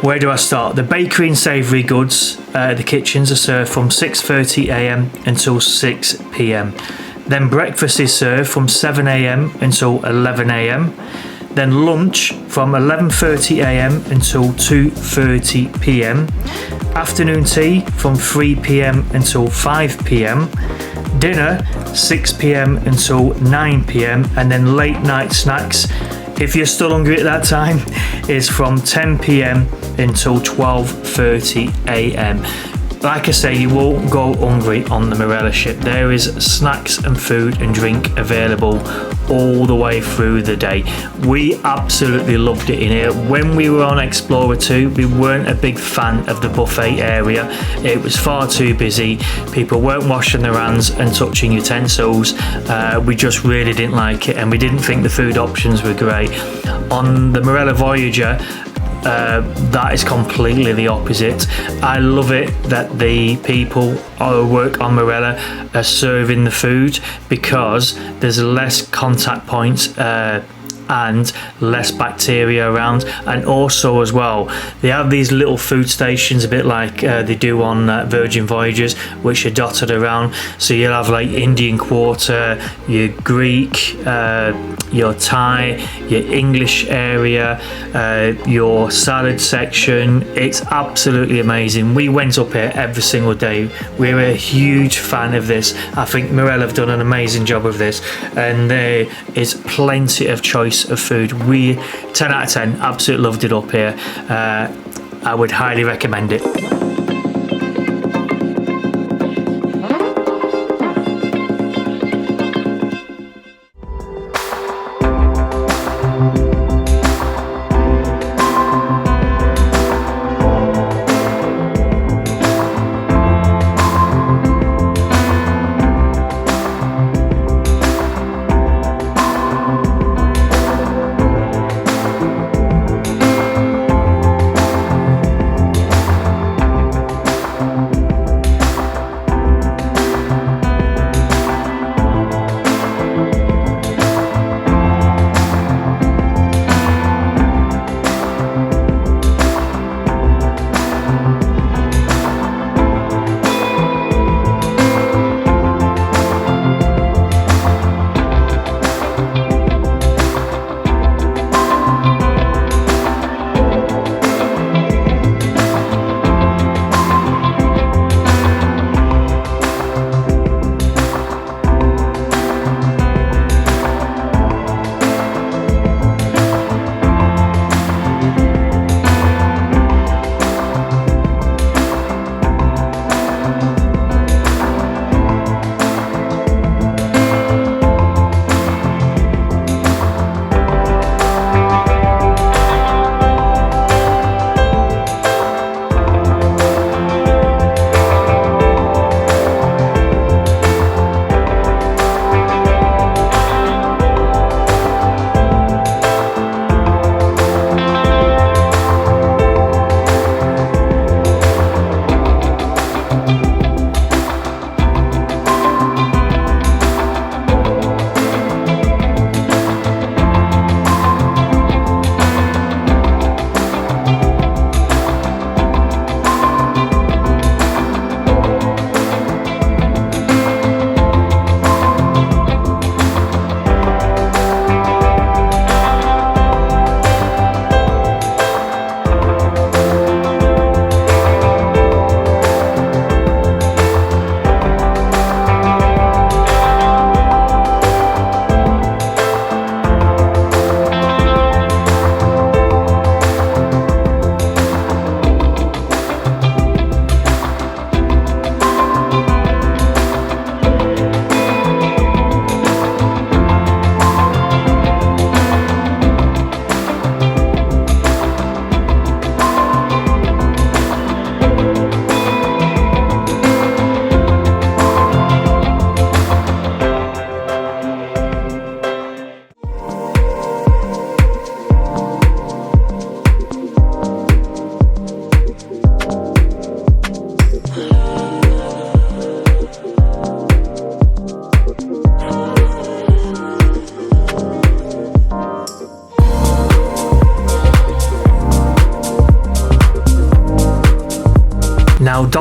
where do I start? The bakery and savoury goods, the kitchens are served from 6:30 a.m. until 6 p.m. Then breakfast is served from 7 a.m. until 11 a.m. Then lunch from 11:30 a.m. until 2:30 p.m. Afternoon tea from 3 p.m. until 5 p.m. Dinner 6 p.m. until 9 p.m. and then late night snacks, if you're still hungry at that time, is from 10 p.m. until 12:30 a.m. Like I say, you won't go hungry on the Marella ship. There is snacks and food and drink available all the way through the day. We absolutely loved it in here. When we were on Explorer 2, we weren't a big fan of the buffet area. It was far too busy. People weren't washing their hands and touching utensils. We just really didn't like it, and we didn't think the food options were great. On the Marella Voyager, that is completely the opposite. I love it that the people who work on Marella are serving the food, because there's less contact points and less bacteria around. And also as well, they have these little food stations, a bit like they do on Virgin Voyagers, which are dotted around. So you'll have like Indian Quarter, your Greek, your Thai, your English area, your salad section. It's absolutely amazing. We went up here every single day. We're a huge fan of this. I think Marella have done an amazing job of this, and there is plenty of choice of food. We 10 out of 10, absolutely loved it up here. I would highly recommend it.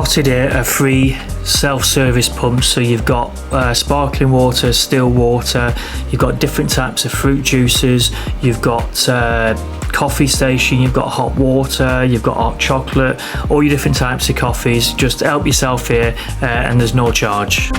spotted here a free self-service pumps. So you've got sparkling water, still water, you've got different types of fruit juices, you've got coffee station, you've got hot water, you've got hot chocolate, all your different types of coffees. Just help yourself here, and there's no charge.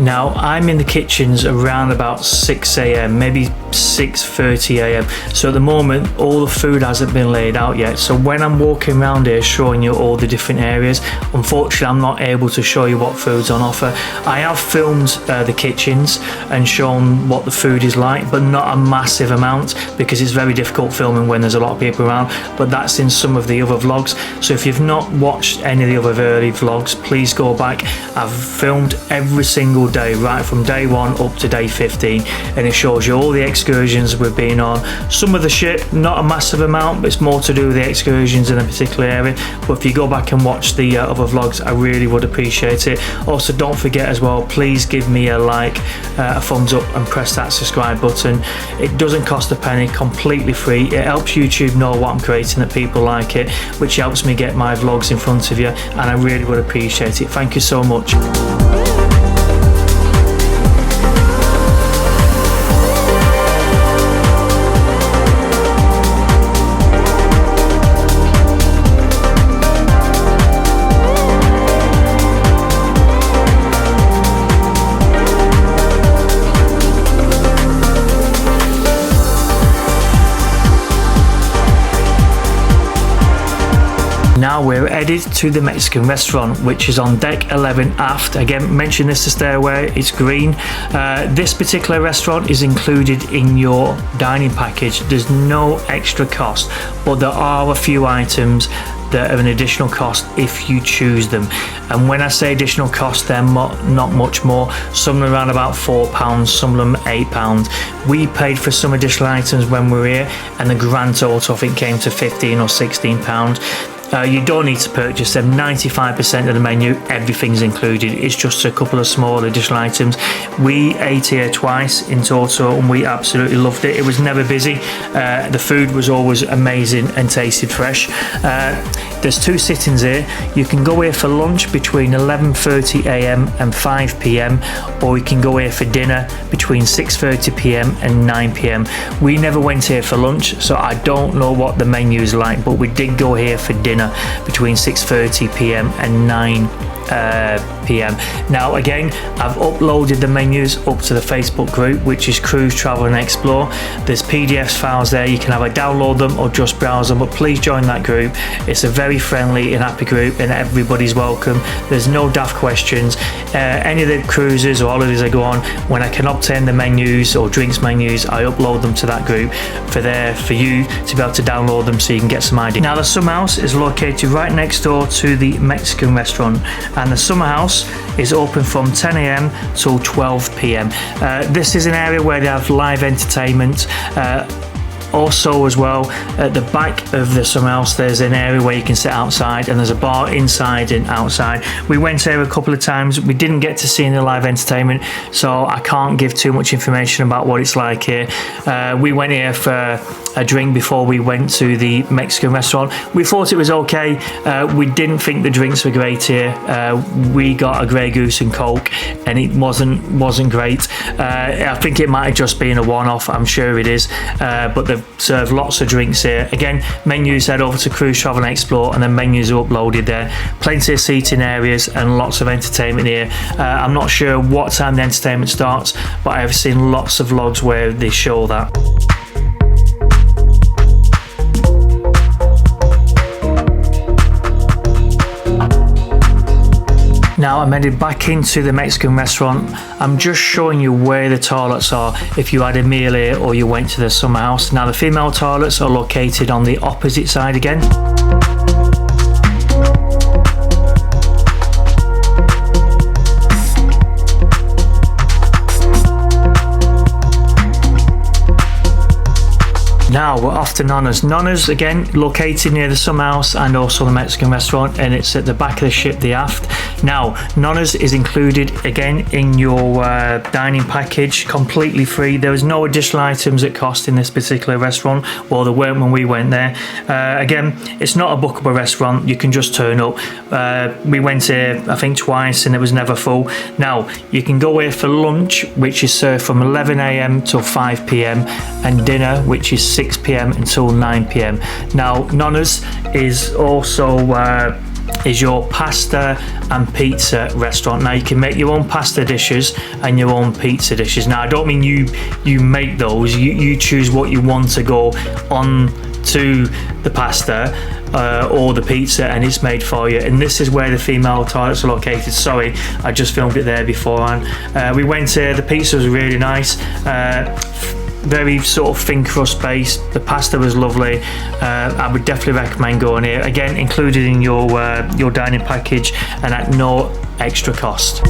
Now I'm in the kitchens around about 6 a.m, maybe 6:30 a.m. So at the moment all the food hasn't been laid out yet. So when I'm walking around here showing you all the different areas, unfortunately I'm not able to show you what food's on offer. I have filmed the kitchens and shown what the food is like, but not a massive amount because it's very difficult filming when there's a lot of people around, but that's in some of the other vlogs. So if you've not watched any of the other early vlogs, please go back. I've filmed every single day, right from day 1 up to day 15, and it shows you all the excursions we've been on. Some of the ship, not a massive amount, but it's more to do with the excursions in a particular area. But if you go back and watch the other vlogs, I really would appreciate it. Also, don't forget as well, please give me a like, a thumbs up, and press that subscribe button. It doesn't cost a penny, completely free. It helps YouTube know what I'm creating, that people like it, which helps me get my vlogs in front of you, and I really would appreciate it. Thank you so much. Now we're headed to the Mexican restaurant, which is on deck 11 aft. Again, mention this, the stairway, it's green. This particular restaurant is included in your dining package. There's no extra cost, but there are a few items that are an additional cost if you choose them. And when I say additional cost, they're not much more. Some are around about £4, some of them £8. We paid for some additional items when we were here, and the grand total I think came to £15 or £16. You don't need to purchase them. 95% of the menu, everything's included. It's just a couple of small additional items. We ate here twice in total and we absolutely loved it. It was never busy. The food was always amazing and tasted fresh. There's 2 sittings here. You can go here for lunch between 11:30 a.m. and 5 p.m, or you can go here for dinner between 6:30 p.m. and 9 p.m. We never went here for lunch, so I don't know what the menu's like, but we did go here for dinner between 6:30 p.m. and 9 p.m. Now again, I've uploaded the menus up to the Facebook group, which is Cruise, Travel and Explore. There's PDFs files there. You can either download them or just browse them, but please join that group. It's a very friendly and happy group, and everybody's welcome. There's no daft questions. Any of the cruises or holidays I go on, when I can obtain the menus or drinks menus, I upload them to that group for you to be able to download them so you can get some ideas. Now the summer house is located right next door to the Mexican restaurant, and the summer house is open from 10 a.m. till 12 p.m. This is an area where they have live entertainment. Also as well, at the back of the summer house there's an area where you can sit outside, and there's a bar inside and outside. We went here a couple of times. We didn't get to see any live entertainment, so I can't give too much information about what it's like here. We went here for a drink before we went to the Mexican restaurant. We thought it was okay. We didn't think the drinks were great here. We got a Grey Goose and Coke, and it wasn't great. I think it might have just been a one-off. I'm sure it is, but they've served lots of drinks here. Again, menus head over to Cruise, Travel and Explore, and then menus are uploaded there. Plenty of seating areas and lots of entertainment here. I'm not sure what time the entertainment starts, but I've seen lots of vlogs where they show that. Now I'm headed back into the Mexican restaurant. I'm just showing you where the toilets are if you had a meal here or you went to the summer house. Now the female toilets are located on the opposite side again. Now we're off to Nonna's. Nonna's again located near the summer house and also the Mexican restaurant, and it's at the back of the ship, the aft. Now Nonna's is included again in your dining package, completely free. There was no additional items at cost in this particular restaurant. Well, there weren't when we went there. Again, it's not a bookable restaurant. You can just turn up. We went here I think twice and it was never full. Now you can go here for lunch, which is served from 11 a.m. till 5 p.m, and dinner, which is 6 p.m. until 9 p.m. Now Nonna's is also is your pasta and pizza restaurant. Now you can make your own pasta dishes and your own pizza dishes. Now I don't mean you make those, you choose what you want to go on to the pasta or the pizza, and it's made for you. And this is where the female toilets are located. Sorry, I just filmed it there beforehand. We went here, the pizza was really nice, very sort of thin crust base. The pasta was lovely. I would definitely recommend going here. Again, included in your dining package and at no extra cost.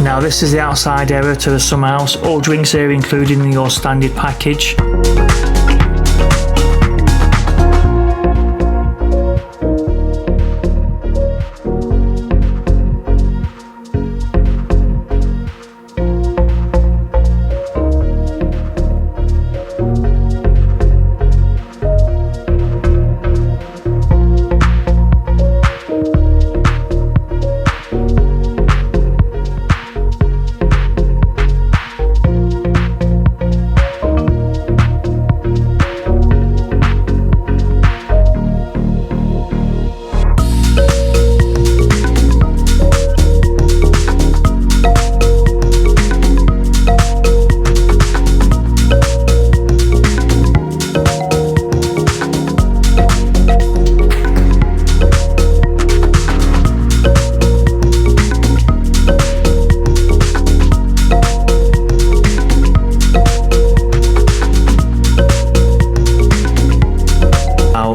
Now this is the outside area to the summer house. All drinks here included in your standard package.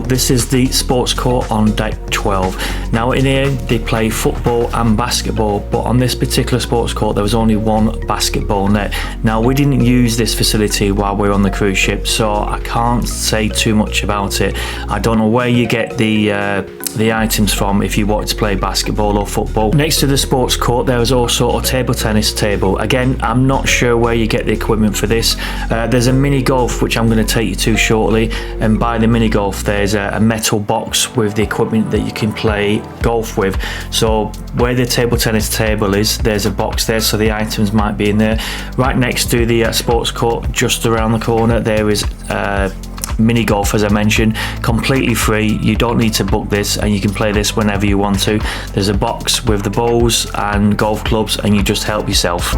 this is the sports court on deck 12. Now in here they play football and basketball, but on this particular sports court there was only one basketball net. Now we didn't use this facility while we were on the cruise ship, so I can't say too much about it. I don't know where you get the items from if you want to play basketball or football. Next to the sports court there is also a table tennis table. Again, I'm not sure where you get the equipment for this. There's a mini golf which I'm going to take you to shortly, and by the mini golf there's a metal box with the equipment that you can play golf with. So where the table tennis table is, there's a box there, so the items might be in there. Right next to the sports court, just around the corner, there is mini golf, as I mentioned, completely free. You don't need to book this, and you can play this whenever you want to. There's a box with the balls and golf clubs, and you just help yourself.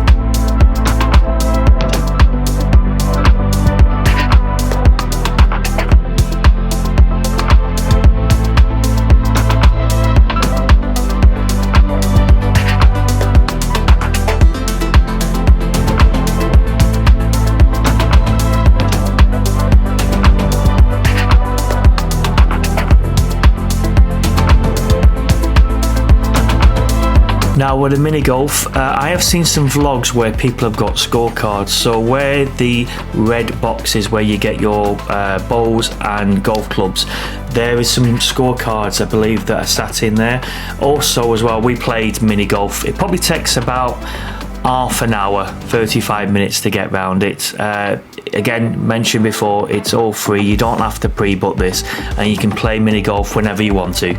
Now with the mini golf, I have seen some vlogs where people have got scorecards. So where the red box is where you get your balls and golf clubs, there is some scorecards I believe that are sat in there. Also as well, we played mini golf. It probably takes about half an hour, 35 minutes to get round it. Again, mentioned before, it's all free. You don't have to pre-book this, and you can play mini golf whenever you want to.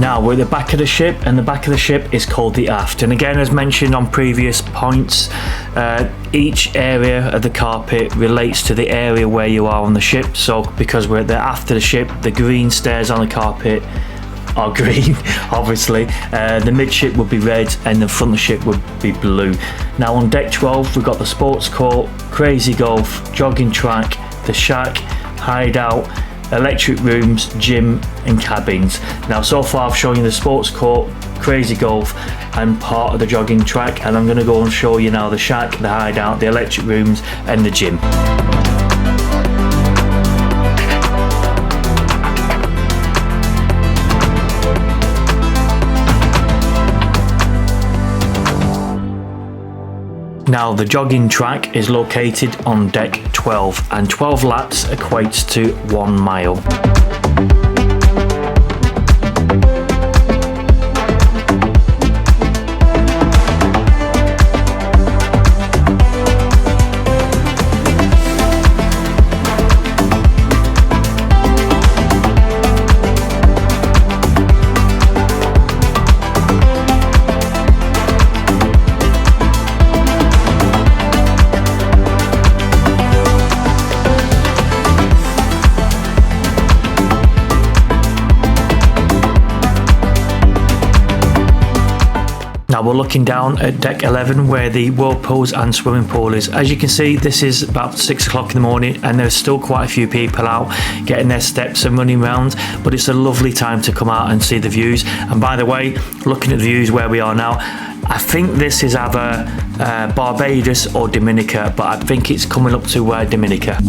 Now we're at the back of the ship, and the back of the ship is called the aft. And again, as mentioned on previous points, each area of the carpet relates to the area where you are on the ship. So because we're at the aft of the ship, the green stairs on the carpet are green, obviously. The midship would be red, and the front of the ship would be blue. Now on deck 12 we've got the sports court, crazy golf, jogging track, the shack, hideout, electric rooms, gym and cabins. Now so far I've shown you the sports court, crazy golf and part of the jogging track, and I'm going to go and show you now the shack, the hideout, the electric rooms and the gym. Now the jogging track is located on deck 12, and 12 laps equates to 1 mile. Now we're looking down at deck 11 where the whirlpools and swimming pool is. As you can see, this is about 6 o'clock in the morning, and there's still quite a few people out getting their steps and running around, but it's a lovely time to come out and see the views. And by the way, looking at the views where we are now, I think this is either Barbados or Dominica, but I think it's coming up to Dominica.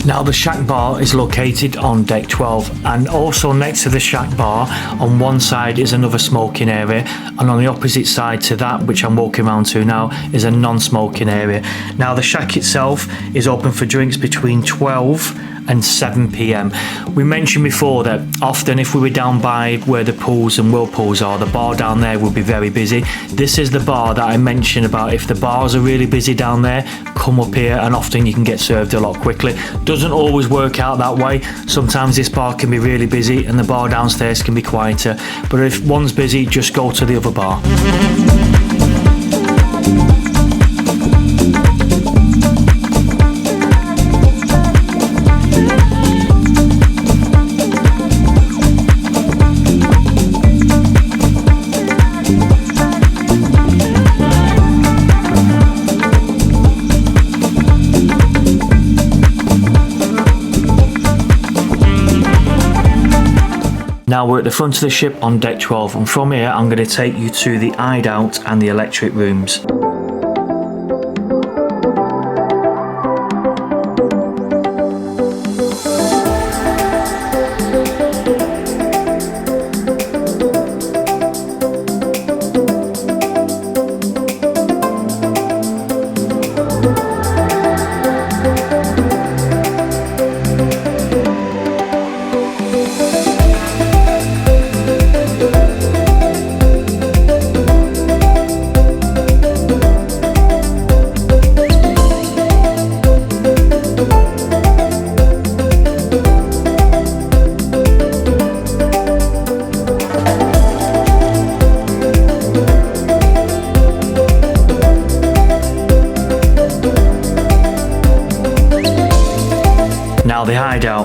Now the shack bar is located on deck 12, and also next to the shack bar on one side is another smoking area, and on the opposite side to that, which I'm walking around to now, is a non-smoking area. Now the shack itself is open for drinks between 12 and 7 p.m. We mentioned before that often if we were down by where the pools and whirlpools are, the bar down there would be very busy. This is the bar that I mentioned about if the bars are really busy down there, come up here and often you can get served a lot quickly. Doesn't always work out that way. Sometimes this bar can be really busy and the bar downstairs can be quieter, but if one's busy, just go to the other bar. Now we're at the front of the ship on deck 12, and from here I'm going to take you to the Hideout and the electric rooms.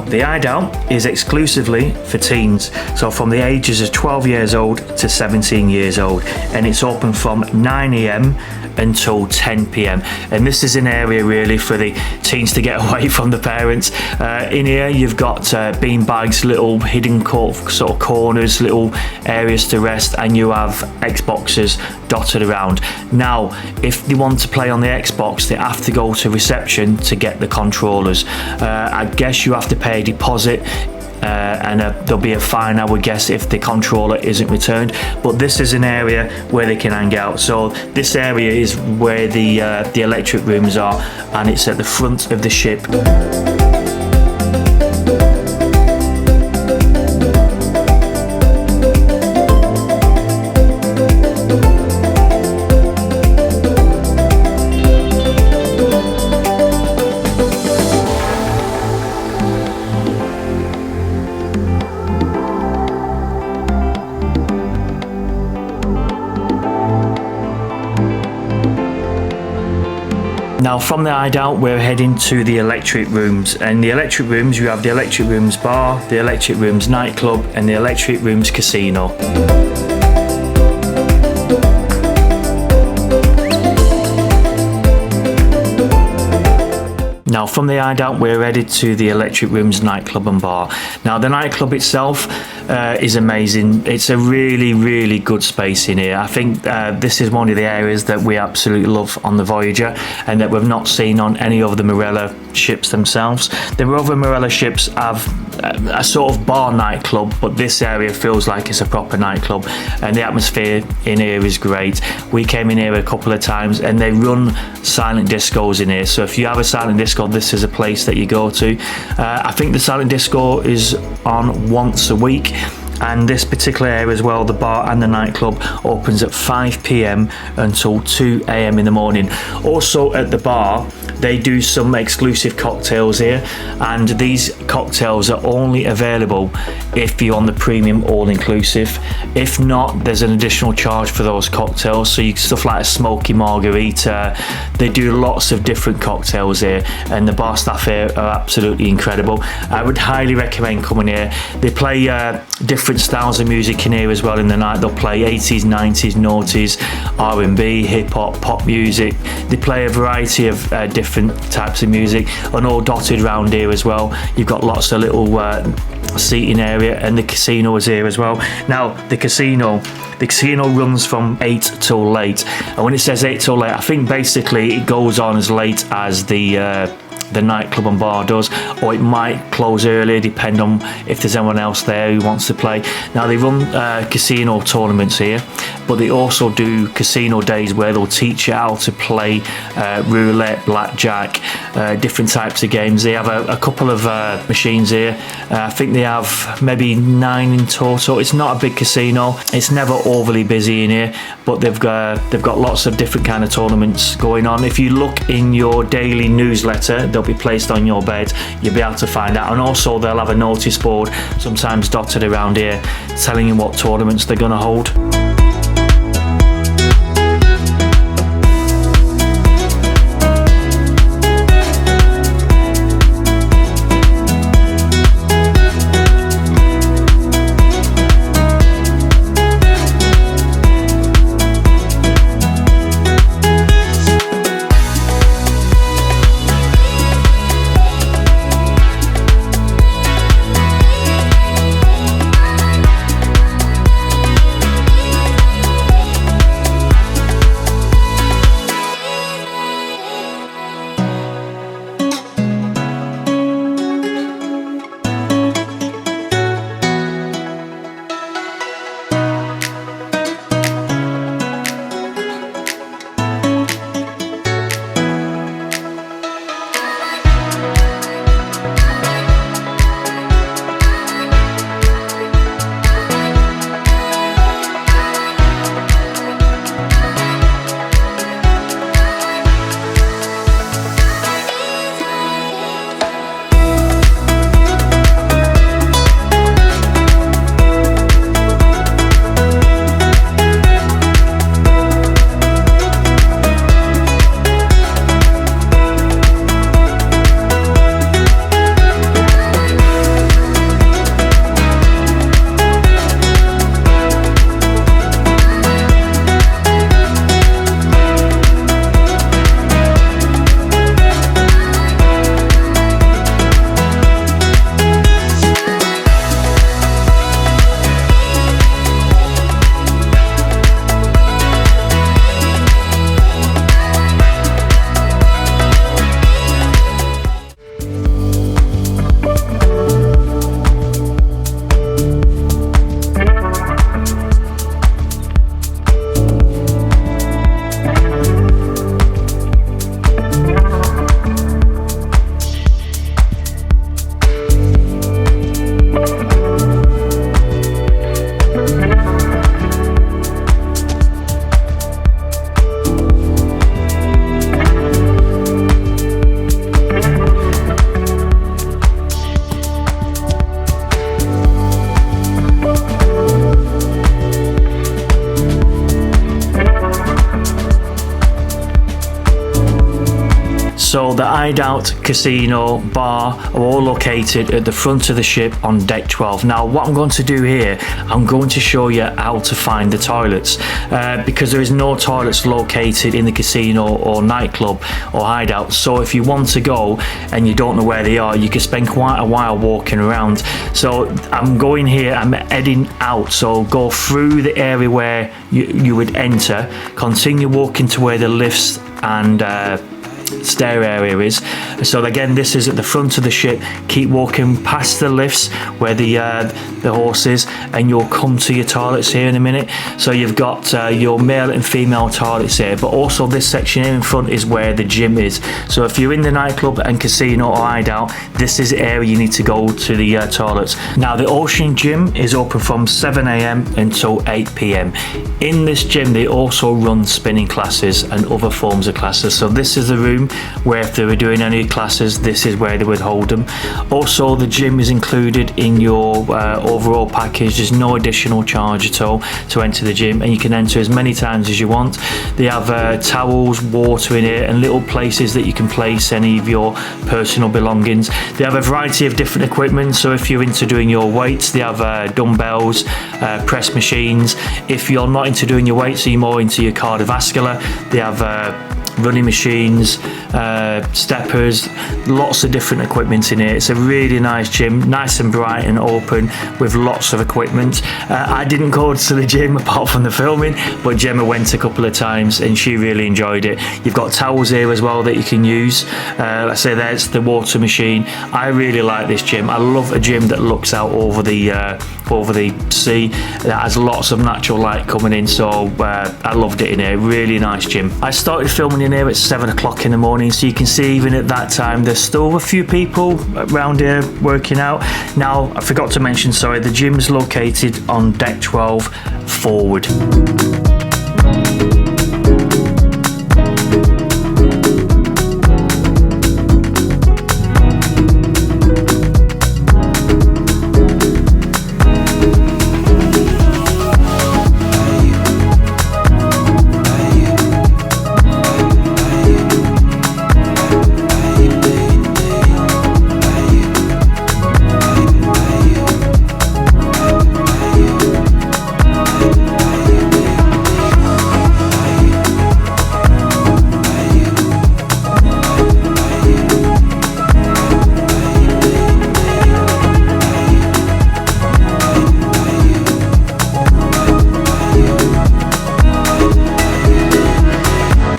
The Hideout is exclusively for teens, so from the ages of 12 years old to 17 years old, and it's open from 9 a.m. until 10 p.m. and this is an area really for the teens to get away from the parents. In here you've got bean bags, little hidden sort of corners, little areas to rest, and you have Xboxes dotted around. Now if they want to play on the Xbox, they have to go to reception to get the controllers. I guess you have to pay a deposit, and there'll be a fine, I would guess, if the controller isn't returned, but this is an area where they can hang out. So this area is where the electric rooms are, and it's at the front of the ship. Now from the Hideout we're heading to the electric rooms, and the electric rooms, you have the electric rooms bar, the electric rooms nightclub and the electric rooms casino. Now from the Hideout we're headed to the electric rooms nightclub and bar. Now the nightclub itself is amazing. It's a really good space in here. I think this is one of the areas that we absolutely love on the Voyager and that we've not seen on any of the Marella ships themselves. The other Marella ships have a sort of bar nightclub, but this area feels like it's a proper nightclub, and the atmosphere in here is great. We came in here a couple of times and they run silent discos in here, so if you have a silent disco, this is a place that you go to. I think the silent disco is on once a week, and this particular area as well, the bar and the nightclub, opens at 5 p.m. until 2 a.m. in the morning. Also at the bar they do some exclusive cocktails here, and these cocktails are only available if you're on the premium all-inclusive. If not, there's an additional charge for those cocktails, so stuff like a smoky margarita. They do lots of different cocktails here, and the bar staff here are absolutely incredible. I would highly recommend coming here. They play different styles of music in here as well in the night. They'll play 80s, 90s, noughties, R&B, hip-hop, pop music. They play a variety of different types of music, and all dotted around here as well. You've got lots of little seating area, and the casino is here as well. Now the casino runs from 8 till late, and when it says 8 till late, I think basically it goes on as late as the the nightclub on Barbados, or it might close early depending on if there's anyone else there who wants to play. Now they run casino tournaments here, but they also do casino days where they'll teach you how to play roulette, blackjack, different types of games. They have a couple of machines here. I think they have maybe 9 in total. It's not a big casino. It's never overly busy in here, but they've got lots of different kind of tournaments going on. If you look in your daily newsletter, they'll be placed on your bed. You'll be able to find out, and also they'll have a notice board sometimes dotted around here telling you what tournaments they're going to hold. So the Hideout, casino, bar are all located at the front of the ship on deck 12. Now what I'm going to do here, I'm going to show you how to find the toilets because there is no toilets located in the casino or nightclub or Hideout. So if you want to go and you don't know where they are, you can spend quite a while walking around. So I'm going here, I'm heading out, so go through the area where you would enter, continue walking to where the lifts and stair area is. So again, this is at the front of the ship. Keep walking past the lifts where the horse is, and you'll come to your toilets here in a minute. So you've got your male and female toilets here, but also this section here in front is where the gym is. So if you're in the nightclub and casino or Hideout, this is the area you need to go to the toilets. Now the Ocean Gym is open from 7 AM until 8 PM. In this gym they also run spinning classes and other forms of classes. So this is the room where if they were doing any classes, this is where they would hold them. Also the gym is included in your overall package. There's no additional charge at all to enter the gym, and you can enter as many times as you want. They have towels, water in here, and little places that you can place any of your personal belongings. They have a variety of different equipment, so if you're into doing your weights, they have dumbbells, press machines. If you're not into doing your weights, so you're more into your cardiovascular, they have running machines, steppers. lots of different equipment in here. It's a really nice gym, nice and bright and open with lots of equipment. I didn't go to the gym apart from the filming, but Gemma went a couple of times and she really enjoyed it. You've got towels here as well that you can use. Let's say there's the water machine. I really like this gym. I love a gym that looks out over the sea, that has lots of natural light coming in, so I loved it in here. Really nice gym. I started filming in here at 7 o'clock in the morning, so you can see even at that time there's still a few people around here working out. Now, I forgot to mention, sorry, the gym's located on deck 12 forward.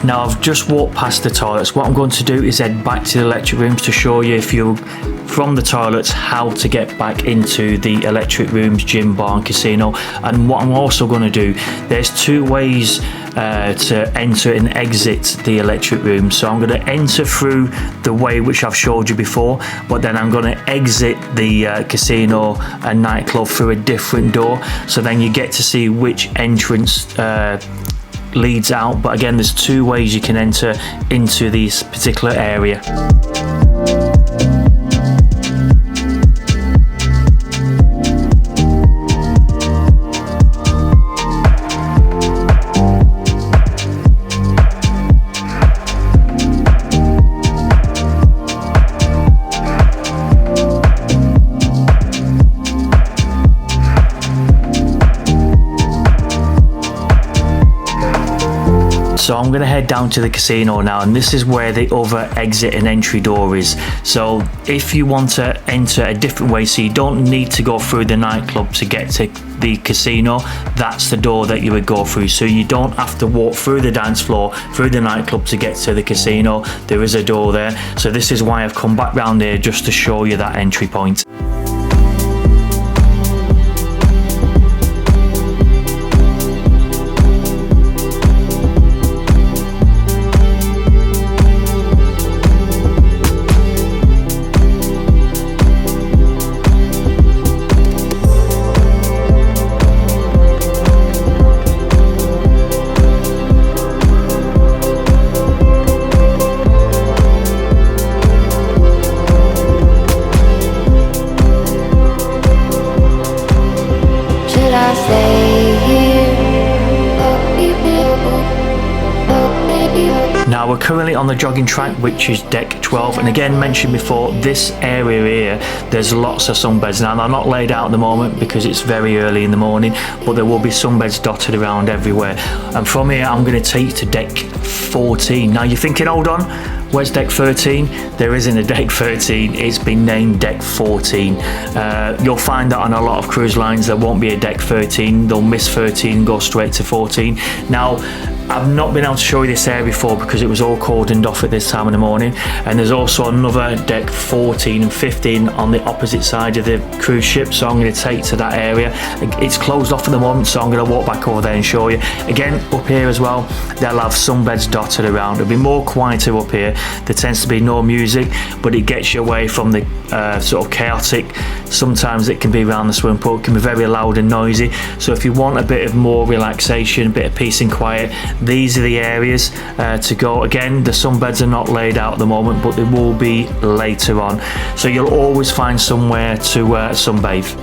Now I've just walked past the toilets. What I'm going to do is head back to the electric rooms to show you, if you're from the toilets, how to get back into the electric rooms, gym, bar and casino. And what I'm also going to do, there's two ways to enter and exit the electric room. So I'm going to enter through the way which I've showed you before, but then I'm going to exit the casino and nightclub through a different door. So then you get to see which entrance leads out. But again, there's two ways you can enter into this particular area. So I'm going to head down to the casino now, and this is where the other exit and entry door is. So if you want to enter a different way, so you don't need to go through the nightclub to get to the casino, that's the door that you would go through. So you don't have to walk through the dance floor, through the nightclub to get to the casino. There is a door there. So this is why I've come back round here, just to show you that entry point. Now we're currently on the jogging track, which is deck 12, and again, mentioned before, this area here, there's lots of sunbeds. Now they're not laid out at the moment because it's very early in the morning, but there will be sunbeds dotted around everywhere. And from here I'm going to take you to deck 14. Now you're thinking, hold on, where's deck 13? There isn't a deck 13, it's been named deck 14. You'll find that on a lot of cruise lines there won't be a deck 13, they'll miss 13 and go straight to 14. Now I've not been able to show you this area before because it was all cordoned off at this time in the morning, and there's also another deck 14 and 15 on the opposite side of the cruise ship, so I'm going to take to that area. It's closed off at the moment, so I'm going to walk back over there and show you. Again, up here as well, they'll have sunbeds dotted around. It'll be more quieter up here. There tends to be no music, but it gets you away from the sort of chaotic. Sometimes it can be around the swimming pool, it can be very loud and noisy. So if you want a bit of more relaxation, a bit of peace and quiet, these are the areas to go. Again, the sunbeds are not laid out at the moment, but they will be later on. So you'll always find somewhere to sunbathe.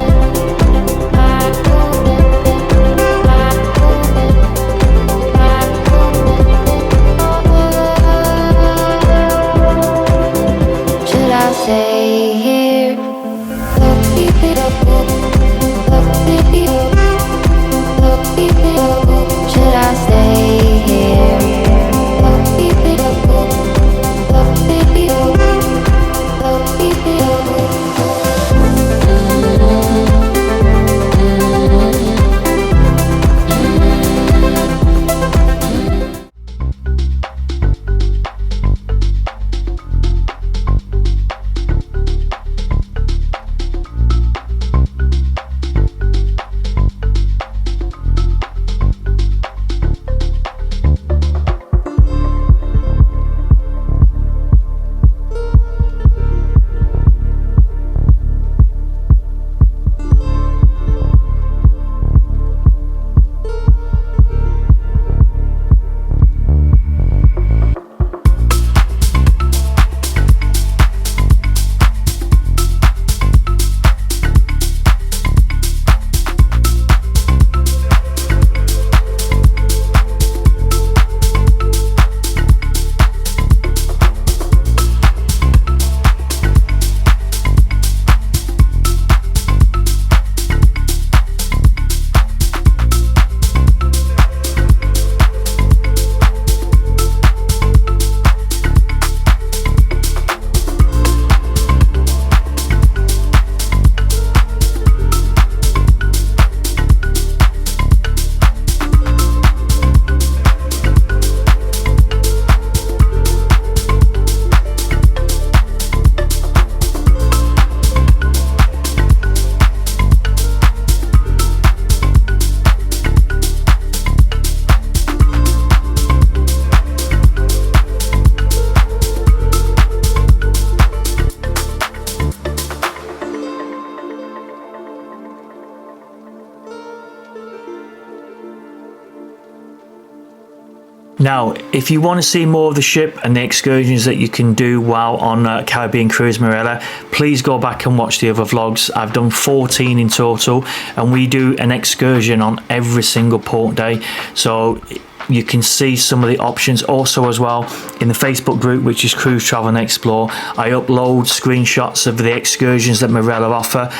Now, if you want to see more of the ship and the excursions that you can do while on Caribbean Cruise Marella, please go back and watch the other vlogs. I've done 14 in total, and we do an excursion on every single port day. So you can see some of the options also as well in the Facebook group, which is Cruise Travel and Explore. I upload screenshots of the excursions that Marella offer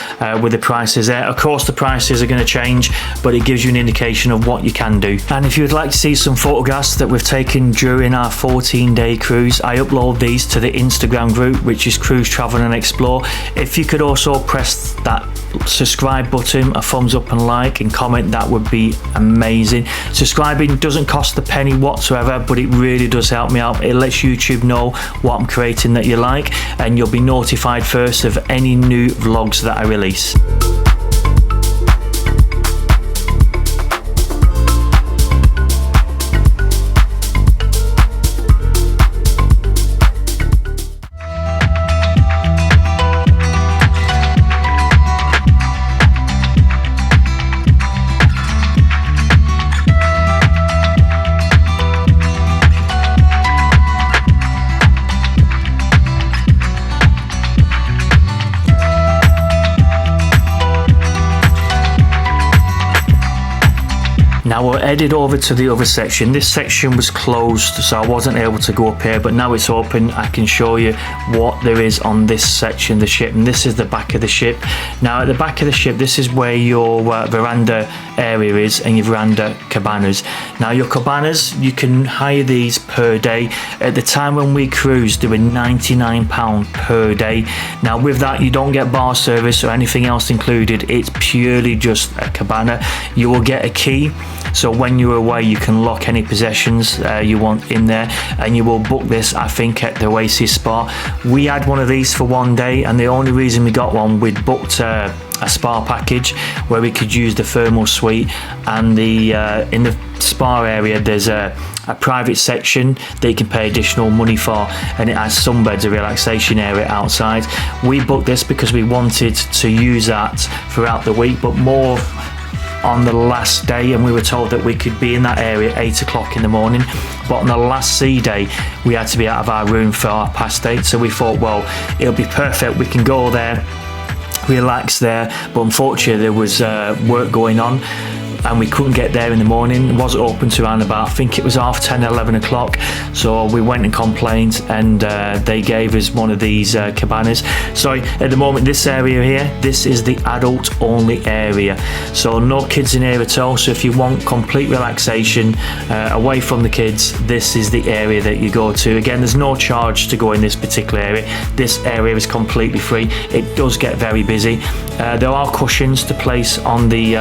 with the prices there. Of course, the prices are going to change, but it gives you an indication of what you can do. And if you would like to see some photographs that we've taken during our 14-day cruise, I upload these to the Instagram group, which is Cruise Travel and Explore. If you could also press that subscribe button, a thumbs up and like, and comment, that would be amazing. Subscribing doesn't cost a penny whatsoever, but it really does help me out. It lets YouTube know what I'm creating that you like, and you'll be notified first of any new vlogs that I release. Now we're headed over to the other section. This section was closed, so I wasn't able to go up here, but now it's open. I can show you what there is on this section of the ship, and this is the back of the ship. Now at the back of the ship, this is where your veranda area is, and your veranda cabanas. Now your cabanas, you can hire these per day. At the time when we cruised, they were £99 per day. Now with that, you don't get bar service or anything else included. It's purely just a cabana. You will get a key, so when you're away you can lock any possessions you want in there, and you will book this, I think, at the Oasis Spa. We had one of these for one day, and the only reason we got one, we'd booked a spa package where we could use the thermal suite, and the in the spa area there's a private section that you can pay additional money for, and it has sunbeds, a relaxation area outside. We booked this because we wanted to use that throughout the week, but more on the last day, and we were told that we could be in that area at 8 o'clock in the morning, but on the last sea day we had to be out of our room for 8:30. So we thought, well, it'll be perfect, we can go there, relax there, but unfortunately there was work going on and we couldn't get there in the morning. It wasn't open to around about, I think it was 10:30, 11 o'clock. So we went and complained, and they gave us one of these cabanas. So at the moment, this area here, this is the adult only area, so no kids in here at all. So if you want complete relaxation away from the kids, this is the area that you go to. Again, there's no charge to go in this particular area. This area is completely free. It does get very busy. There are cushions to place on the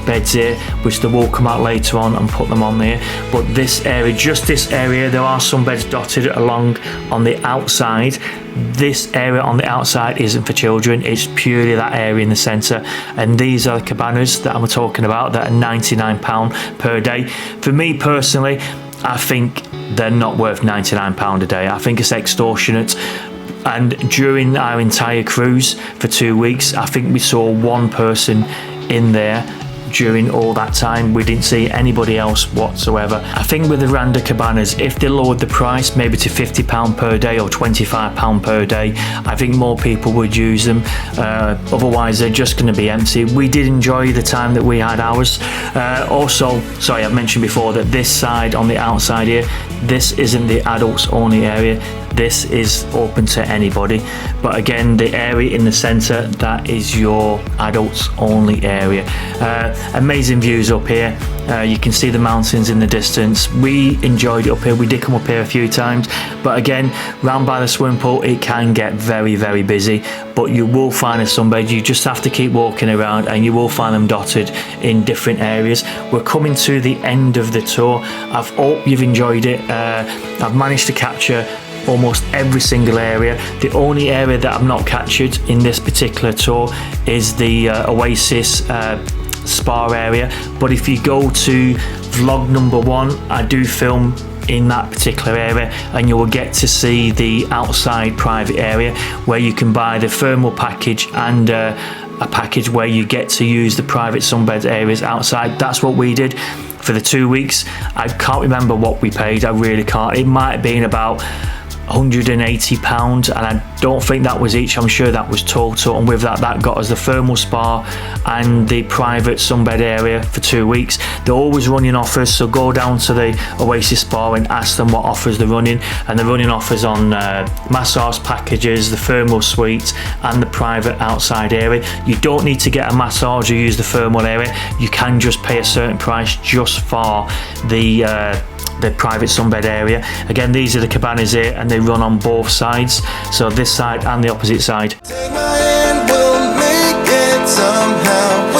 beds here, which they will come out later on and put them on there. But this area, just this area, there are some beds dotted along on the outside. This area on the outside isn't for children, it's purely that area in the centre, and these are the cabanas that I'm talking about that are £99 per day. For me personally, I think they're not worth £99 a day. I think it's extortionate. And during our entire cruise for 2 weeks, I think we saw one person in there. During all that time, we didn't see anybody else whatsoever. I think with the Veranda cabanas, if they lowered the price maybe to £50 per day or £25 per day, I think more people would use them. Otherwise they're just going to be empty. We did enjoy the time that we had ours. Also, sorry, I've mentioned before that this side on the outside here, this isn't the adults only area. This is open to anybody, but again, the area in the center, that is your adults only area. Amazing views up here. You can see the mountains in the distance. We enjoyed it up here. We did come up here a few times, but again, round by the swimming pool, it can get very, very busy, but you will find a sunbed. You just have to keep walking around, and you will find them dotted in different areas. We're coming to the end of the tour. I hope you've enjoyed it. I've managed to capture almost every single area. The only area that I've not captured in this particular tour is the Oasis spa area, but if you go to vlog number 1, I do film in that particular area, and you will get to see the outside private area where you can buy the thermal package and a package where you get to use the private sunbed areas outside. That's what we did. for the 2 weeks. I can't remember what we paid, I really can't. It might have been about £180, and I don't think that was each, I'm sure that was total, and with that got us the thermal spa and the private sunbed area for 2 weeks. They're always running offers, so go down to the Oasis Spa and ask them what offers they're running, and they're running offers on massage packages, the thermal suites and the private outside area. You don't need to get a massage or use the thermal area, you can just pay a certain price just for the private sunbed area. Again, these are the cabanas here, and they run on both sides, so this side and the opposite side. Take my hand, we'll make it somehow.